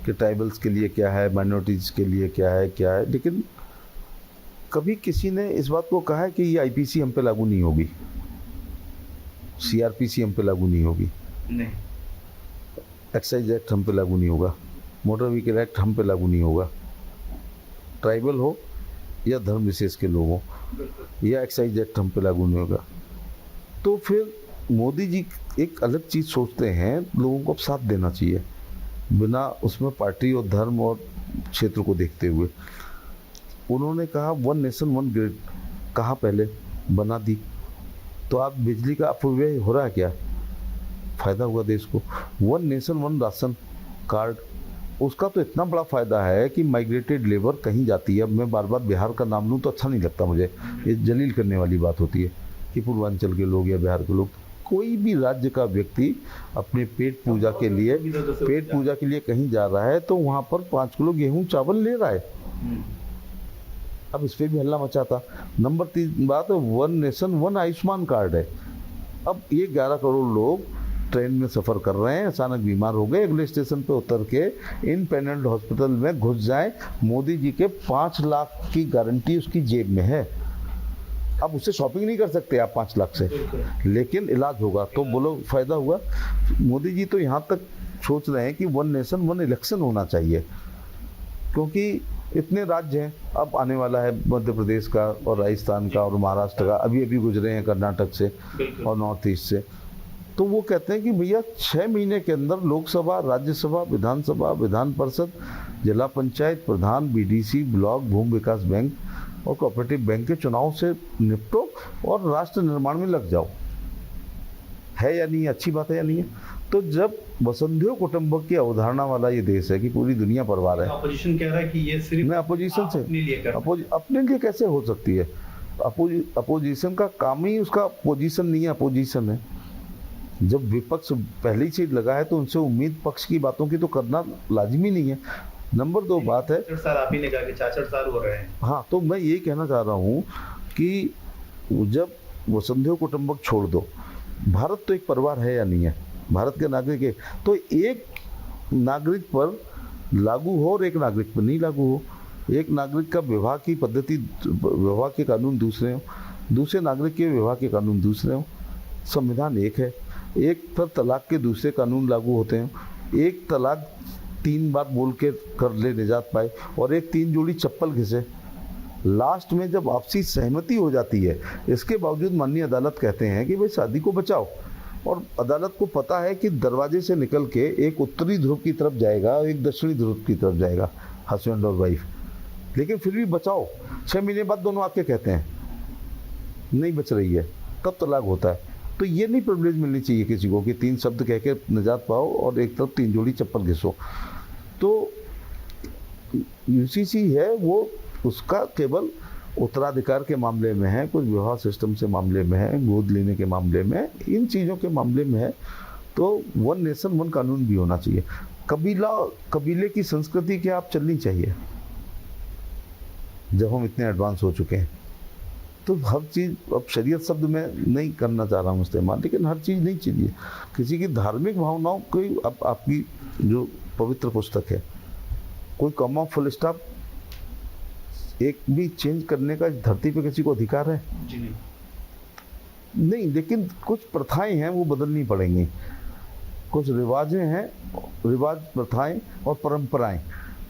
कि ट्राइबल्स के लिए क्या है, माइनॉरिटीज़ के लिए क्या है, लेकिन कभी किसी ने इस बात को कहा है कि ये आईपीसी हम पे लागू नहीं होगी, सीआरपीसी हम पे लागू नहीं होगी, नहीं, एक्साइज एक्ट हम पे लागू नहीं होगा, मोटर व्हीकल एक्ट हम पे लागू नहीं होगा, ट्राइबल हो या धर्म विशेष के लोग हो, या एक्साइज एक्ट हम पे लागू नहीं होगा। तो फिर मोदी जी एक अलग चीज़ सोचते हैं, लोगों को अब साथ देना चाहिए बिना उसमें पार्टी और धर्म और क्षेत्र को देखते हुए। उन्होंने कहा 1 नेशन 1 ग्रिड, कहा पहले बना दी, तो आप बिजली का अपव्यय हो रहा है क्या? फायदा हुआ देश को। 1 नेशन 1 राशन कार्ड, उसका तो इतना बड़ा फायदा है कि माइग्रेटेड लेबर कहीं जाती है। अब मैं बार बार बिहार का नाम लूँ तो अच्छा नहीं लगता मुझे, ये जलील करने वाली बात होती है कि पूर्वांचल के लोग या बिहार के लोग, कोई भी राज्य का व्यक्ति अपने पेट पूजा के लिए कहीं जा रहा है तो वहाँ पर 5 किलो गेहूं चावल ले रहा है। अब इस पर भी हल्ला मचा था। नंबर 3 बात, 1 नेशन 1 आयुष्मान कार्ड है। अब ये 11 करोड़ लोग ट्रेन में सफ़र कर रहे हैं, अचानक बीमार हो गए, अगले स्टेशन पे उतर के इंडिपेंडेंट हॉस्पिटल में घुस जाए, मोदी जी के 5 लाख की गारंटी उसकी जेब में है। अब उससे शॉपिंग नहीं कर सकते आप 5 लाख से, लेकिन इलाज होगा, तो बोलो फायदा हुआ। मोदी जी तो यहाँ तक सोच रहे हैं कि 1 नेशन 1 इलेक्शन होना चाहिए, क्योंकि इतने राज्य हैं। अब आने वाला है मध्य प्रदेश का और राजस्थान का और महाराष्ट्र का, अभी अभी गुजरे हैं कर्नाटक से और नॉर्थ ईस्ट से। तो वो कहते हैं कि भैया 6 महीने के अंदर लोकसभा, राज्यसभा, विधानसभा, विधान परिषद, जिला पंचायत प्रधान, बीडीसी, ब्लॉक, भूमि विकास बैंक और कोऑपरेटिव बैंक के चुनाव से निपटो और राष्ट्र निर्माण में लग जाओ। है या नहीं, अच्छी बात है या नहीं है? तो जब वसुंधैव कुटुंबकम की अवधारणा वाला ये देश है कि पूरी दुनिया परिवार है, अपोजिशन कह रहा है कि ये सिर्फ मैं अपोजिशन से अपने लिए कर रहा है। अपने लिए कैसे हो सकती है? अपोजिशन का काम ही उसका पोजीशन नहीं है, अपोजिशन है। जब विपक्ष पहले ही से लगा है तो उनसे उम्मीद पक्ष की बातों की तो करना लाजिमी नहीं है। नंबर 2 बात है, 64 साल आप ही ने कहा कि 64 साल हो रहे हैं। हाँ, तो मैं यही कहना चाह रहा हूँ कि जब वसुंधैव कुटुंबकम छोड़ दो, भारत तो एक परिवार है या नहीं है? भारत के नागरिक है, तो एक नागरिक पर लागू हो और एक नागरिक पर नहीं लागू हो। एक नागरिक का विवाह की पद्धति, विवाह के कानून दूसरे हो, दूसरे नागरिक के विवाह के कानून दूसरे हो। संविधान एक है, एक पर तलाक के दूसरे कानून लागू होते हैं, एक तलाक 3 बार बोल के कर ले निजात पाए और एक 3 जोड़ी चप्पल घिसे। लास्ट में जब आपसी सहमति हो जाती है, इसके बावजूद माननीय अदालत कहते हैं कि भाई शादी को बचाओ, और अदालत को पता है कि दरवाजे से निकल के एक उत्तरी ध्रुव की तरफ जाएगा और एक दक्षिणी ध्रुव की तरफ जाएगा हस्बैंड और वाइफ, लेकिन फिर भी बचाओ। 6 महीने बाद दोनों आके कहते हैं नहीं बच रही है, तब तलाक होता है। तो ये नहीं प्रिविलेज मिलनी चाहिए किसी को कि 3 शब्द कह के निजात पाओ और एक तरफ 3 जोड़ी चप्पल घिसो। तो यूसीसी है वो उसका केवल उत्तराधिकार के मामले में है, कुछ विवाह सिस्टम से मामले में है, गोद लेने के मामले में, इन चीज़ों के मामले में है। तो 1 नेशन 1 कानून भी होना चाहिए। कबीले की संस्कृति क्या आप चलनी चाहिए? जब हम इतने एडवांस हो चुके हैं तो हर चीज़, अब शरीयत शब्द में नहीं करना चाह रहा हूँ इस्तेमाल, लेकिन हर चीज़ नहीं चाहिए। किसी की धार्मिक भावनाओं कोई, अब आपकी जो पवित्र पुस्तक है, कोई कॉमा फुल स्टॉप एक भी चेंज करने का धरती पे किसी को अधिकार है? जी नहीं, लेकिन कुछ प्रथाएं हैं वो बदलनी पड़ेंगी, कुछ रिवाजें हैं, रिवाज, प्रथाएं और परंपराएं,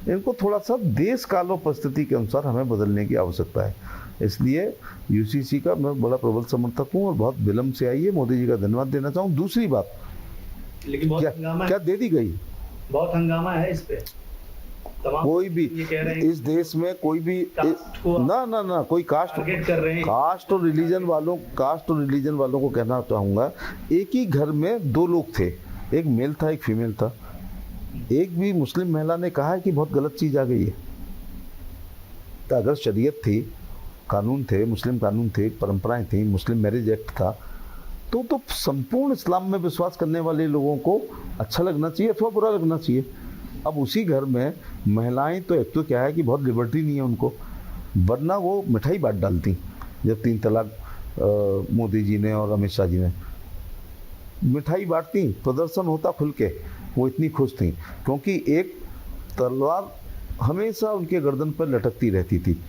इनको थोड़ा सा देश काल और परिस्थिति के अनुसार हमें बदलने की आवश्यकता है। इसलिए यूसीसी का मैं बड़ा प्रबल समर्थक हूँ और बहुत विलम्ब से आई है, मोदी जी का धन्यवाद देना चाहूँ। दूसरी बात, लेकिन बहुत हंगामा क्या दे दी गई? बहुत हंगामा है इस पे। कोई भी इस देश में कोई भी ना कोई कास्ट कर रहे हैं। कास्ट और रिलीजन वालों को कहना चाहूँगा, एक ही घर में 2 लोग थे, एक मेल था एक फीमेल था। एक भी मुस्लिम महिला ने कहा है कि बहुत गलत चीज़ आ गई है। तो अगर शरीयत थी, कानून थे, मुस्लिम कानून थे, परंपराएं थी, मुस्लिम मैरिज एक्ट था, तो संपूर्ण इस्लाम में विश्वास करने वाले लोगों को अच्छा लगना चाहिए अथवा बुरा लगना चाहिए। अब उसी घर में महिलाएं, तो एक तो क्या है कि बहुत लिबर्टी नहीं है उनको, वरना वो मिठाई बांट डालती। जब 3 तलाक मोदी जी ने और अमित शाह जी ने मिठाई बांटती, प्रदर्शन होता खुल के, वो इतनी खुश थी क्योंकि एक तलवार हमेशा उनके गर्दन पर लटकती रहती थी।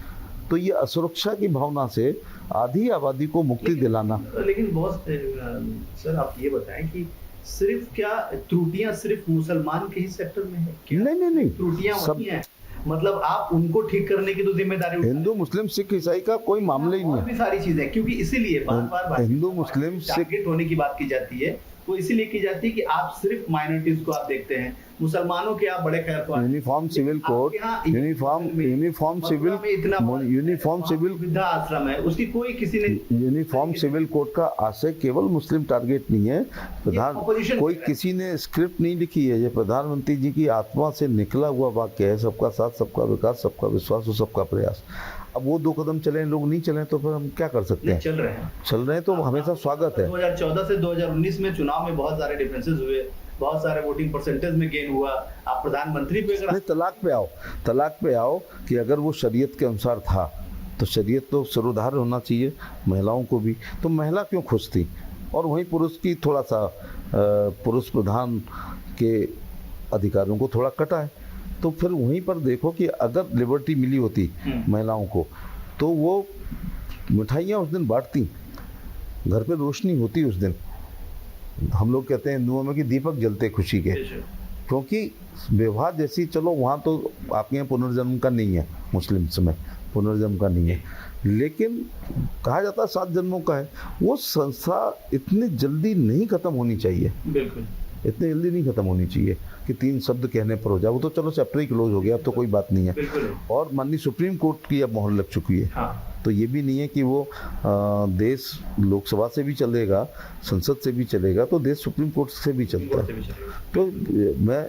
तो ये असुरक्षा की भावना से आधी आबादी को मुक्ति दिलाना। लेकिन बहुत सर आप ये बताएं कि सिर्फ क्या त्रुटियां सिर्फ मुसलमान के ही सेक्टर में है क्या? नहीं, त्रुटियां वही हैं, मतलब आप उनको ठीक करने की तो जिम्मेदारी हिंदू मुस्लिम सिख ईसाई का कोई मामला ही नहीं है। भी सारी चीजें, क्योंकि इसीलिए बार हिंदू मुस्लिम सिख टारगेट होने की बात की जाती है, वो इसीलिए की जाती है कि आप सिर्फ माइनॉरिटीज को आप देखते हैं, मुसलमानों के आप बड़े खैर uniform civil code, uniform civil वृद्धाश्रम है, उसकी कोई किसी ने यूनिफॉर्म सिविल कोड का आशय केवल मुस्लिम टारगेट नहीं है। कोई किसी ने स्क्रिप्ट नहीं लिखी है, ये प्रधानमंत्री जी की आत्मा से निकला हुआ वाक्य है, सबका साथ, सबका विकास, सबका विश्वास और सबका प्रयास। अब वो 2 कदम चले, लोग नहीं चले, तो फिर हम क्या कर सकते हैं? चल रहे हैं तो हमेशा स्वागत है। 2014 से 2019 में चुनाव में बहुत सारे डिफरेंसेस हुए, बहुत सारे वोटिंग परसेंटेज में गेन हुआ। आप प्रधानमंत्री पे तलाक पे आओ कि अगर वो शरीयत के अनुसार था तो शरीयत तो सरोधार होना चाहिए महिलाओं को भी। तो महिला क्यों खुश थी? और वहीं पुरुष की थोड़ा सा पुरुष प्रधान के अधिकारों को थोड़ा कटा है। तो फिर वहीं पर देखो कि अगर लिबर्टी मिली होती महिलाओं को तो वो मिठाइयाँ उस दिन बांटती, घर पे रोशनी होती उस दिन। हम लोग कहते हैं हिंदुओं में कि दीपक जलते खुशी के, क्योंकि विवाह जैसी, चलो वहाँ तो आपके यहाँ पुनर्जन्म का नहीं है, मुस्लिम्स में पुनर्जन्म का नहीं है, लेकिन कहा जाता है 7 जन्मों का है। वो संस्था इतनी जल्दी नहीं खत्म होनी चाहिए, बिल्कुल इतनी जल्दी नहीं खत्म होनी चाहिए कि 3 शब्द कहने पर हो जाए। वो तो चलो चैप्टर ही क्लोज हो गया, अब तो कोई बात नहीं है। और माननीय सुप्रीम कोर्ट की अब मोहर लग चुकी है। हाँ। तो ये भी नहीं है कि वो देश लोकसभा से भी चलेगा, संसद से भी चलेगा, तो देश सुप्रीम कोर्ट से भी चलता है। तो मैं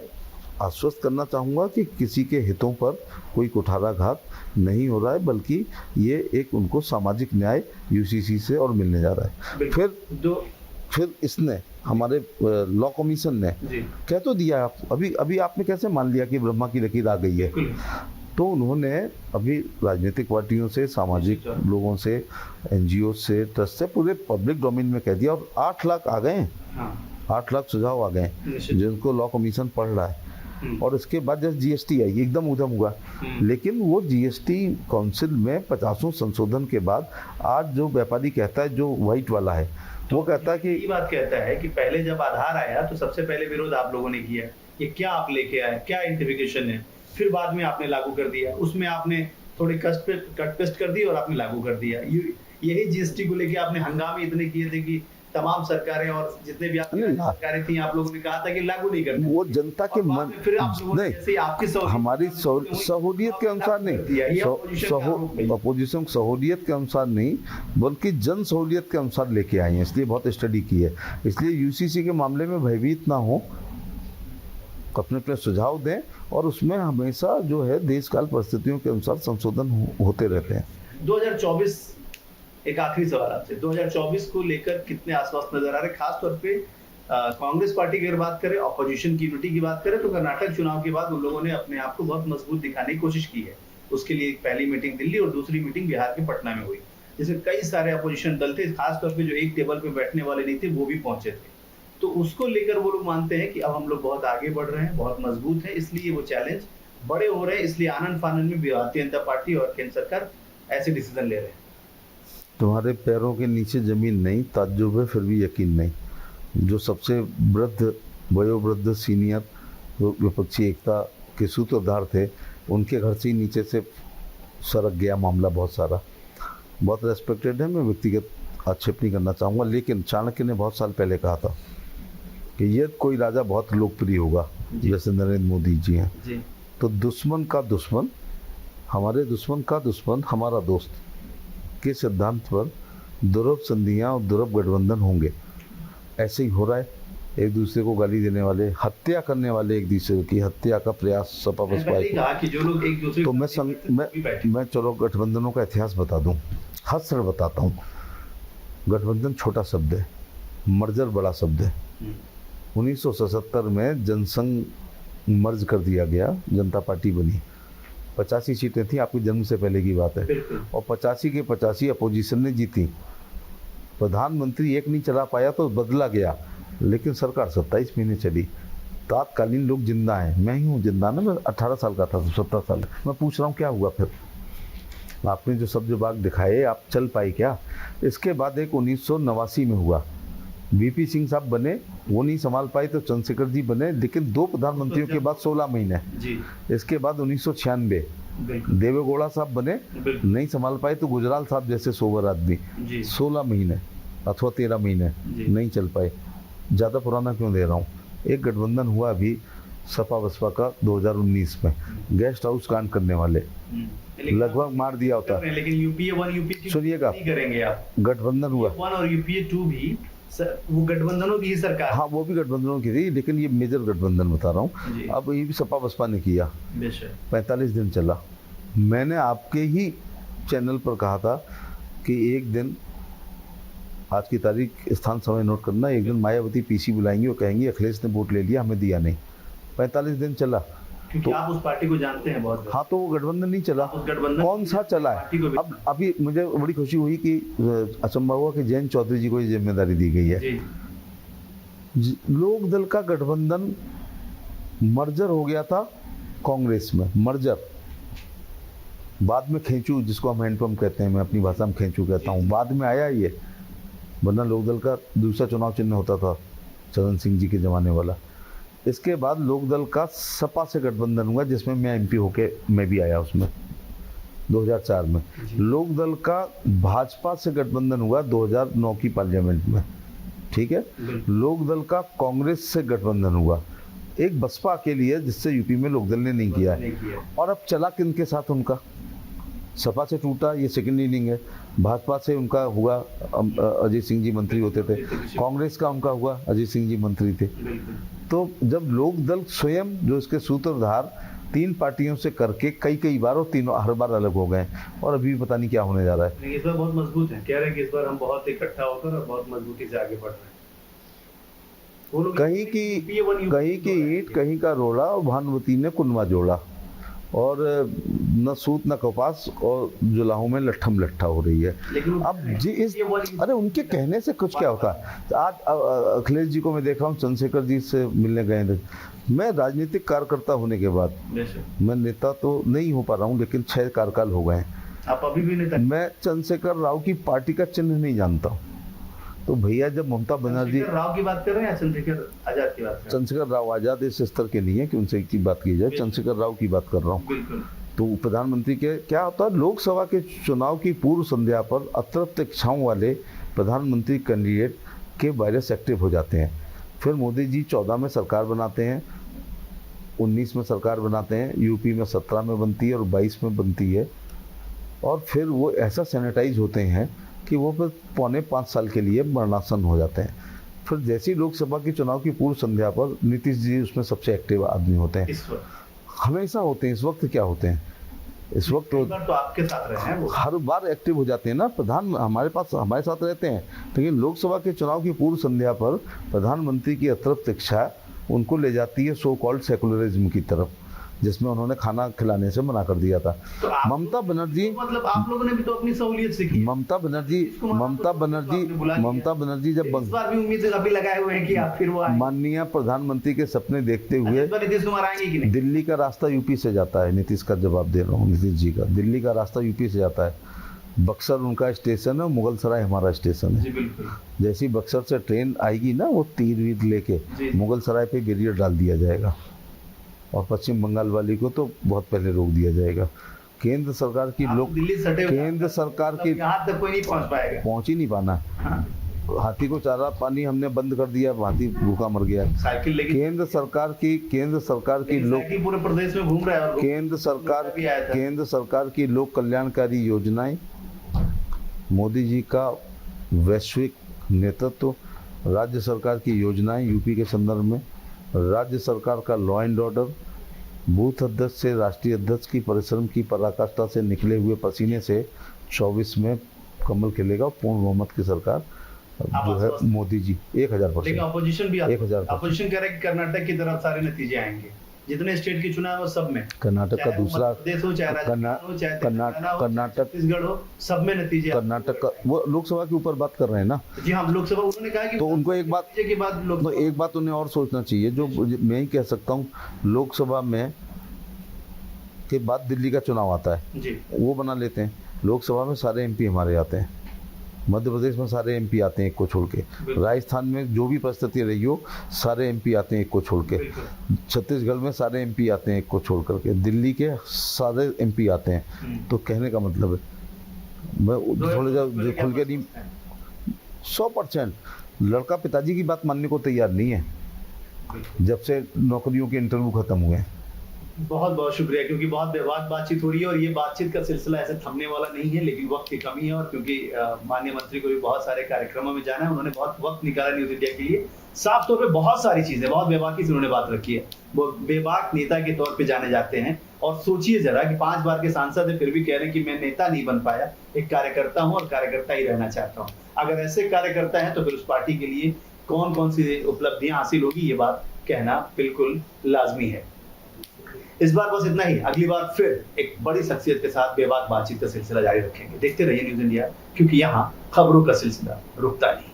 आश्वस्त करना चाहूँगा कि किसी के हितों पर कोई कुठाराघात नहीं हो रहा है, बल्कि ये एक उनको सामाजिक न्याय यूसीसी से और मिलने जा रहा है। फिर इसने हमारे लॉ कमीशन ने कह तो दिया, अभी आपने कैसे मान लिया कि ब्रह्मा की लकीर आ गई है? तो उन्होंने अभी राजनीतिक पार्टियों से, सामाजिक लोगों से, एनजीओ से, ट्रस्ट से, पूरे पब्लिक डोमेन में कह दिया, और 8 लाख आ गए हैं। 8 लाख सुझाव आ गए जिनको लॉ कमीशन पढ़ रहा है। और इसके बाद जब जीएसटी आई एकदम उधम हुआ, लेकिन वो जीएसटी काउंसिल में 50 संशोधन के बाद आज जो व्यापारी कहता है, जो व्हाइट वाला है, वो कहता है कि ये बात कहता है कि पहले जब आधार आया तो सबसे पहले विरोध आप लोगों ने किया, ये क्या आप लेके आए, क्या आइडेंटिफिकेशन है, फिर बाद में आपने लागू कर दिया, उसमें आपने थोड़े कट पेस्ट कर दी और आपने लागू कर दिया। यही जीएसटी को लेके आपने हंगामे इतने किए थे कि तमाम सरकारें और जितने भी आपकी सरकारें थी, आप लोगं ने कहा था कि लागू नहीं करना। वो जनता के मन, फिर आप लोगों ने जैसे आपकी हमारी सहूलियत के अनुसार नहीं, अपोजिशन सहूलियत के अनुसार नहीं, बल्कि जन सहूलियत के अनुसार लेके आई है, इसलिए बहुत स्टडी की है। इसलिए यूसीसी के मामले में भयभीत ना हो, अपने अपने सुझाव दें, और उसमें हमेशा जो है देश काल परिस्थितियों के अनुसार संशोधन होते रहते हैं। 2024, एक आखिरी सवाल आपसे, 2024 को लेकर कितने आश्वस्त नजर आ रहे? खास तौर पे कांग्रेस पार्टी की अगर बात करें, ऑपोजिशन की यूनिटी की बात करें, तो कर्नाटक चुनाव के बाद उन लोगों ने अपने आप को बहुत मजबूत दिखाने की कोशिश की है। उसके लिए पहली मीटिंग दिल्ली और दूसरी मीटिंग बिहार के पटना में हुई, जिसमें कई सारे अपोजिशन दल थे, खासतौर पे जो एक टेबल पे बैठने वाले नहीं थे वो भी पहुंचे थे। तो उसको लेकर वो लोग मानते हैं कि अब हम लोग बहुत आगे बढ़ रहे हैं, बहुत मजबूत हैं, इसलिए वो चैलेंज बड़े हो रहे हैं, इसलिए आनंद फानंद में भारतीय जनता पार्टी और केंद्र सरकार ऐसे डिसीजन ले रहे हैं। तुम्हारे पैरों के नीचे जमीन नहीं, ताज्जुब है फिर भी यकीन नहीं। जो सबसे वृद्ध, वयोवृद्ध सीनियर विपक्षी एकता के सूत्रधार थे, उनके घर से ही नीचे से सरक गया मामला बहुत सारा। बहुत रेस्पेक्टेड है, मैं व्यक्तिगत आक्षेप नहीं करना चाहूँगा, लेकिन चाणक्य ने बहुत साल पहले कहा था कि ये कोई राजा बहुत लोकप्रिय होगा, जैसे नरेंद्र मोदी जी हैं। तो दुश्मन का दुश्मन, हमारे दुश्मन का दुश्मन हमारा दोस्त के सिद्धांत पर दुर्लभ संधियाँ और दुर्लभ गठबंधन होंगे। ऐसे ही हो रहा है, एक दूसरे को गाली देने वाले, हत्या करने वाले, एक दूसरे की हत्या का प्रयास सपा बसपा तो मैं चलो गठबंधनों का इतिहास बता दूं, हस्र बताता हूँ। गठबंधन छोटा शब्द है, मर्जर बड़ा शब्द है। 1977 में जनसंघ मर्ज कर दिया गया, जनता पार्टी बनी, 85 सीटें थी, आपके जन्म से पहले की बात है, और 85 के 85 अपोजिशन ने जीती। प्रधानमंत्री एक नहीं चला पाया तो बदला गया, लेकिन सरकार 27 महीने चली। तात्कालीन लोग जिंदा हैं, मैं ही हूँ जिंदा ना, मैं 18 साल का था, 17 साल। मैं पूछ रहा हूँ क्या हुआ फिर? आपने जो सब्ज बाग दिखाए, आप चल पाई क्या? इसके बाद एक 1989 में हुआ, वीपी सिंह साहब बने, वो नहीं संभाल पाए तो चंद्रशेखर जी बने, लेकिन 2 प्रधानमंत्रियों के बाद 16 महीने। इसके बाद 1996 देवेगौड़ा साहब बने, नहीं संभाल पाए तो गुजराल साहब जैसे सोबर आदमी, 16 महीने अथवा 13 महीने नहीं चल पाए। ज़्यादा पुराना क्यों दे रहा हूँ? एक गठबंधन हुआ अभी सपा बसपा का 2019 में, गेस्ट हाउस कांड करने वाले लगभग मार दिया होता। लेकिन यूपीए 1 यूपीए सुनिएगा, करेंगे आप, गठबंधन हुआ 1 और यूपीए 2 भी वो गठबंधनों की ही सरकार। हाँ, वो भी गठबंधनों की थी, लेकिन ये मेजर गठबंधन बता रहा हूँ। अब ये भी सपा बसपा ने किया, 45 दिन चला। मैंने आपके ही चैनल पर कहा था कि एक दिन, आज की तारीख स्थान समय नोट करना, एक दिन मायावती पीसी बुलाएंगी और कहेंगी अखिलेश ने वोट ले लिया, हमें दिया नहीं। 45 दिन चला, क्योंकि आप उस पार्टी को जानते हैं बहुत। हाँ, तो वो गठबंधन नहीं चला, उस गठबंधन कौन सा चला है? अब अभी मुझे बड़ी खुशी हुई कि अचंभा हुआ कि जयंत चौधरी जी को ये जिम्मेदारी दी गई है। लोक दल का गठबंधन मर्जर हो गया था कांग्रेस में, मर्जर, बाद में खींचू, जिसको हम हैंडपंप कहते हैं, मैं अपनी भाषा में खींचू कहता हूँ, बाद में आया ये, वरना लोकदल का दूसरा चुनाव चिन्ह होता था चरण सिंह जी के ज़माने वाला। इसके बाद लोकदल का सपा से गठबंधन हुआ, जिसमें मैं एमपी होके मैं भी आया उसमें 2004 में। लोकदल का भाजपा से गठबंधन हुआ 2009 की पार्लियामेंट में, ठीक है। लोकदल का कांग्रेस से गठबंधन हुआ, एक बसपा अकेली है जिससे यूपी में लोकदल ने नहीं किया है। और अब चला किनके साथ उनका? सपा से टूटा, ये सेकंड इनिंग है। भाजपा से उनका हुआ, अजीत सिंह जी मंत्री होते थे। कांग्रेस का उनका हुआ, अजीत सिंह जी मंत्री थे। तो जब लोकदल स्वयं, जो इसके सूत्रधार, 3 पार्टियों से करके कई बार, और तीनों हर बार अलग हो गए, और अभी भी पता नहीं क्या होने जा रहा है। इस बार बहुत मजबूत है, कह रहे हैं कि इस बार हम बहुत इकट्ठा होकर और बहुत मजबूती से आगे बढ़ रहे हैं। कहीं की ईंट कहीं का रोड़ा, और भानुमती ने कुनवा जोड़ा, और न सूत न कपास, और जुलाहों में लट्ठम लट्ठा हो रही है। अब जी अरे उनके कहने से कुछ क्या होता है? आज अखिलेश जी को मैं देख रहा हूँ, चंद्रशेखर जी से मिलने गए थे। मैं राजनीतिक कार्यकर्ता होने के बाद, मैं नेता तो नहीं हो पा रहा हूँ, लेकिन 6 कार्यकाल हो गए हैं। आप अभी भी नेता? मैं चंद्रशेखर राव की पार्टी का चिन्ह नहीं जानता हूँ। तो भैया, जब ममता बनर्जी, राव की बात कर रहे हैं या चंद्रशेखर आजाद की बात कर रहे हैं? चंद्रशेखर राव आजाद इस स्तर के नहीं है कि उनसे की बात की जाए, चंद्रशेखर राव की बात कर रहा हूँ। तो प्रधानमंत्री के क्या होता है, लोकसभा के चुनाव की पूर्व संध्या पर अतृप्त इच्छाओं वाले प्रधानमंत्री कैंडिडेट के वायरस एक्टिव हो जाते हैं। फिर मोदी जी 14 में सरकार बनाते हैं, 19 में सरकार बनाते हैं, यूपी में 17 में बनती है और 22 में बनती है, और फिर वो ऐसा सैनिटाइज होते हैं कि वो फिर 4.25 साल के लिए मरणासन हो जाते हैं। फिर जैसी लोकसभा के चुनाव की पूर्व संध्या पर नीतीश जी उसमें सबसे एक्टिव आदमी होते हैं, हमेशा होते हैं। इस वक्त क्या होते हैं? इस वक्त तो आपके साथ रहे हैं, वो हर बार एक्टिव हो जाते हैं ना। प्रधान हमारे साथ रहते हैं, लेकिन लोकसभा के चुनाव की पूर्व संध्या पर प्रधानमंत्री की अतृप्त इच्छा उनको ले जाती है सो कॉल्ड सेकुलरिज्म की तरफ, जिसमें उन्होंने खाना खिलाने से मना कर दिया था। तो ममता बनर्जी, मतलब आप लोगों ने भी तो अपनी सहूलियत से की। ममता बनर्जी जब इस बार भी उम्मीद अभी लगाए हुए हैं कि आप फिर वो माननीय प्रधानमंत्री के सपने देखते हुए नीतीश कुमार आएंगे कि नहीं? दिल्ली का रास्ता यूपी से जाता है। नीतीश का जवाब दे रहा हूँ, नीतीश जी का दिल्ली का रास्ता यूपी से जाता है। बक्सर उनका स्टेशन है, मुगल सराय हमारा स्टेशन है। जैसी बक्सर से ट्रेन आएगी ना, वो तीर वीर लेके मुगल सराय पे बैरियर डाल दिया जाएगा, और पश्चिम बंगाल वाली को तो बहुत पहले रोक दिया जाएगा। केंद्र सरकार की केंद्र सरकार की यहाँ तक कोई नहीं पहुँच पाएगा, पहुँच ही नहीं पाना। हाथी को चारा पानी हमने बंद कर दिया, हाथी भूखा मर गया। साइकिल लेके केंद्र सरकार की लोग पूरे प्रदेश में घूम रहा है, और केंद्र सरकार की लोक कल्याणकारी योजनाएं, मोदी जी का वैश्विक नेतृत्व, राज्य सरकार की योजनाएं यूपी के संदर्भ में, राज्य सरकार का लॉ एंड ऑर्डर, बूथ अध्यक्ष से राष्ट्रीय अध्यक्ष की परिश्रम की पराकाष्ठा से निकले हुए पसीने से 24 में कमल खिलेगा, पूर्ण बहुमत की सरकार जो है मोदी जी 1000%। लेकिन अपोजिशन भी 1000%। अपोजिशन कह रहा है कि कर्नाटक की तरफ सारे नतीजे आएंगे, जितने स्टेट के चुनाव सब में। कर्नाटक का दूसरा, कर्नाटक छत्तीसगढ़ हो, सब में नतीजे। कर्नाटक का वो लोकसभा के ऊपर बात कर रहे हैं ना जी, हम लोकसभा, उन्होंने कहा कि तो उनको एक बात उन्हें और सोचना चाहिए, जो मैं ही कह सकता हूँ। लोकसभा में के बाद दिल्ली का चुनाव आता है जी, वो बना लेते हैं। लोकसभा में सारे एमपी हमारे आते हैं, मध्य प्रदेश में सारे एमपी आते हैं एक को छोड़ के, राजस्थान में जो भी परिस्थिति रही हो सारे एमपी आते हैं एक को छोड़ के, छत्तीसगढ़ में सारे एमपी आते हैं एक को छोड़ करके, दिल्ली के सारे एमपी आते हैं। तो कहने का मतलब है, मैं थोड़ा खुल के नहीं, 100% लड़का पिताजी की बात मानने को तैयार नहीं है जब से नौकरियों के इंटरव्यू खत्म हुए हैं। बहुत बहुत शुक्रिया, क्योंकि बहुत बेबाक बातचीत हो रही है, और ये बातचीत का सिलसिला ऐसे थमने वाला नहीं है, लेकिन वक्त की कमी है, और क्योंकि माननीय मंत्री को भी बहुत सारे कार्यक्रमों में जाना है, उन्होंने बहुत वक्त निकाला न्यूज इंडिया के लिए। साफ तौर पे बहुत सारी चीजें, बहुत बेबाकी से उन्होंने बात रखी है, वो बेबाक नेता के तौर पे जाने जाते हैं। और सोचिए जरा कि 5 बार के सांसद है, फिर भी कह रहे हैं कि मैं नेता नहीं बन पाया, एक कार्यकर्ता हूँ और कार्यकर्ता ही रहना चाहता हूँ। अगर ऐसे कार्यकर्ता है तो फिर उस पार्टी के लिए कौन कौन सी उपलब्धियां हासिल होगी, ये बात कहना बिल्कुल लाजमी है। इस बार बस इतना ही। अगली बार फिर एक बड़ी शख्सियत के साथ बेबाक बातचीत का सिलसिला जारी रखेंगे। देखते रहिए न्यूज़ इंडिया, क्योंकि यहाँ खबरों का सिलसिला रुकता नहीं।